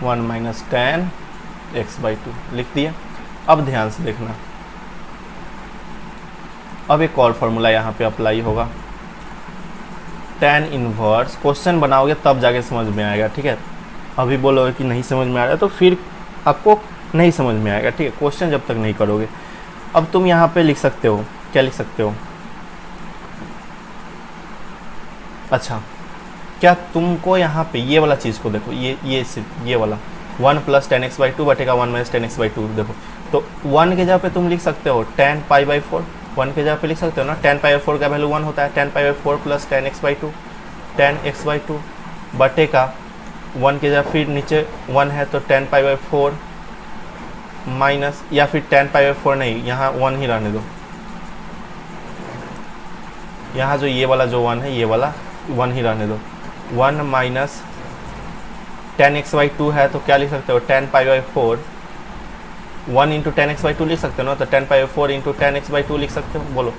One minus tan x by to लिख दिया। अब ध्यान से देखना, अब एक और फॉर्मूला यहाँ पे अप्लाई होगा, tan इनवर्स। क्वेश्चन बनाओगे तब जाके समझ में आएगा, ठीक है। अभी बोलोगे कि नहीं समझ में आ रहा है तो फिर आपको नहीं समझ में आएगा, ठीक है, क्वेश्चन जब तक नहीं करोगे। अब तुम यहाँ पे लिख सकते हो, क्या लिख सकते हो, अच्छा क्या तुमको यहाँ पे ये वाला चीज़ को देखो, ये सिर्फ ये वाला 1 plus tan x by two बटेगा 1 minus tan x by two, देखो तो 1 के जगह पे तुम लिख सकते हो tan पाई बाई 4, 1 के जगह पे लिख सकते हो ना, tan पाई बाई 4 का वैल्यू 1 होता है, tan pi by 4 plus tan x by to, tan x by to बटे का 1 के जगह फिर नीचे 1 है तो tan पाई बाई 4 माइनस, या फिर tan पाई बाई 4 नहीं, यहाँ 1 ही रहने दो, यहाँ जो ये वाला जो 1 है ये वाला 1 ही रहने दो, 1 minus tan x by to है तो क्या लिख सकते हो, tan pi by 4, 1 into tan x by to लिख सकते हो ना, तो tan pi by 4 into tan x by to लिख सकते हो, बोलो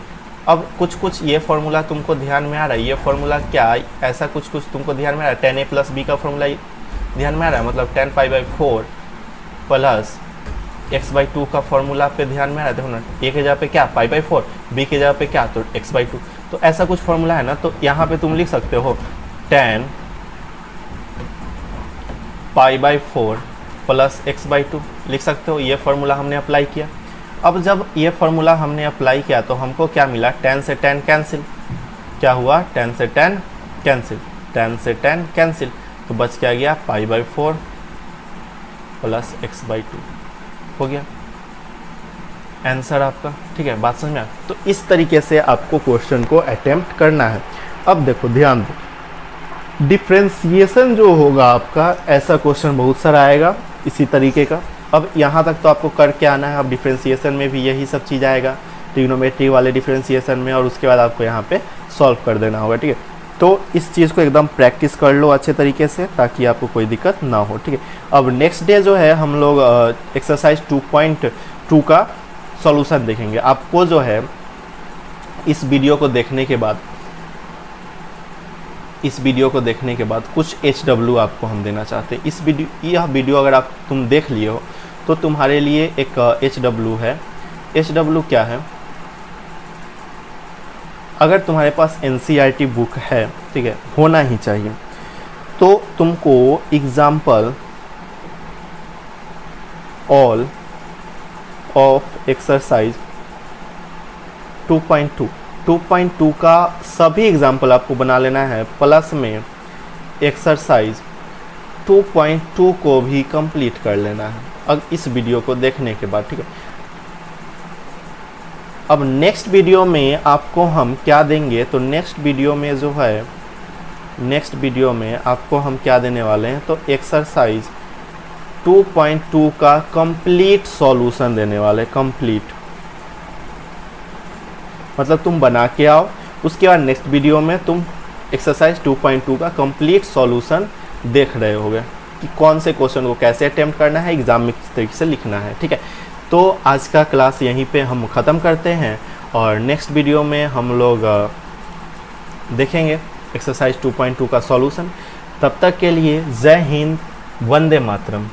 अब कुछ कुछ ये फार्मूला तुमको ध्यान में आ रहा है, ये फार्मूला क्या, ऐसा कुछ कुछ तुमको ध्यान में आ रहा है, 10a + b का फार्मूला ध्यान में आ रहा है, मतलब 10π/4 प्लस x/2 का फार्मूला पे ध्यान में आ रहा है। देखो ना, a के जगह पे क्या π/4, b के जगह पे क्या तो x/2, तो ऐसा कुछ फार्मूला है ना। तो यहाँ पे तुम लिख सकते हो 10π/4 प्लस x/2 लिख सकते हो। ये फार्मूला हमने अप्लाई किया। अब जब ये फार्मूला हमने अप्लाई किया तो हमको क्या मिला, 10 से 10 कैंसिल, क्या हुआ 10 से 10 कैंसिल, 10 से 10 कैंसिल, तो बच क्या गया π/4 प्लस x/2 हो गया आंसर आपका। ठीक है, बात समझ में आ। तो इस तरीके से आपको क्वेश्चन को अटेम्प्ट करना है। अब देखो ध्यान दो, डिफ्रेंसिएशन जो होगा आपका, ऐसा क्वेश्चन बहुत सारा आएगा इसी तरीके का। अब यहाँ तक तो आपको करके आना है। अब डिफ्रेंसिएशन में भी यही सब चीज़ आएगा, ट्रिग्नोमेट्री वाले डिफ्रेंसिएशन में, और उसके बाद आपको यहाँ पे सॉल्व कर देना होगा। ठीक है, तो इस चीज़ को एकदम प्रैक्टिस कर लो अच्छे तरीके से, ताकि आपको कोई दिक्कत ना हो। ठीक है, अब नेक्स्ट डे जो है हम लोग एक्सरसाइज 2.2 का सॉल्यूशन देखेंगे। आपको जो है इस वीडियो को देखने के बाद, कुछ HW आपको हम देना चाहते हैं। यह वीडियो अगर तुम देख लिए हो तो तुम्हारे लिए एक HW है। HW क्या है, अगर तुम्हारे पास NCERT बुक है, ठीक है, होना ही चाहिए, तो तुमको एग्जाम्पल ऑल ऑफ एक्सरसाइज 2.2 का सभी एग्जाम्पल आपको बना लेना है, प्लस में एक्सरसाइज 2.2 को भी कंप्लीट कर लेना है अब इस वीडियो को देखने के बाद। ठीक है, अब नेक्स्ट वीडियो में आपको हम क्या देंगे, तो नेक्स्ट वीडियो में आपको हम क्या देने वाले हैं, तो एक्सरसाइज 2.2 का कंप्लीट सॉल्यूशन देने वाले। कंप्लीट मतलब तुम बना के आओ, उसके बाद नेक्स्ट वीडियो में तुम एक्सरसाइज 2.2 का कंप्लीट सॉल्यूशन देख रहे होगे कि कौन से क्वेश्चन को कैसे अटेम्प्ट करना है, एग्जाम में किस तरीके से लिखना है। ठीक है, तो आज का क्लास यहीं पे हम ख़त्म करते हैं, और नेक्स्ट वीडियो में हम लोग देखेंगे एक्सरसाइज 2.2 का सॉल्यूशन। तब तक के लिए जय हिंद, वंदे मातरम।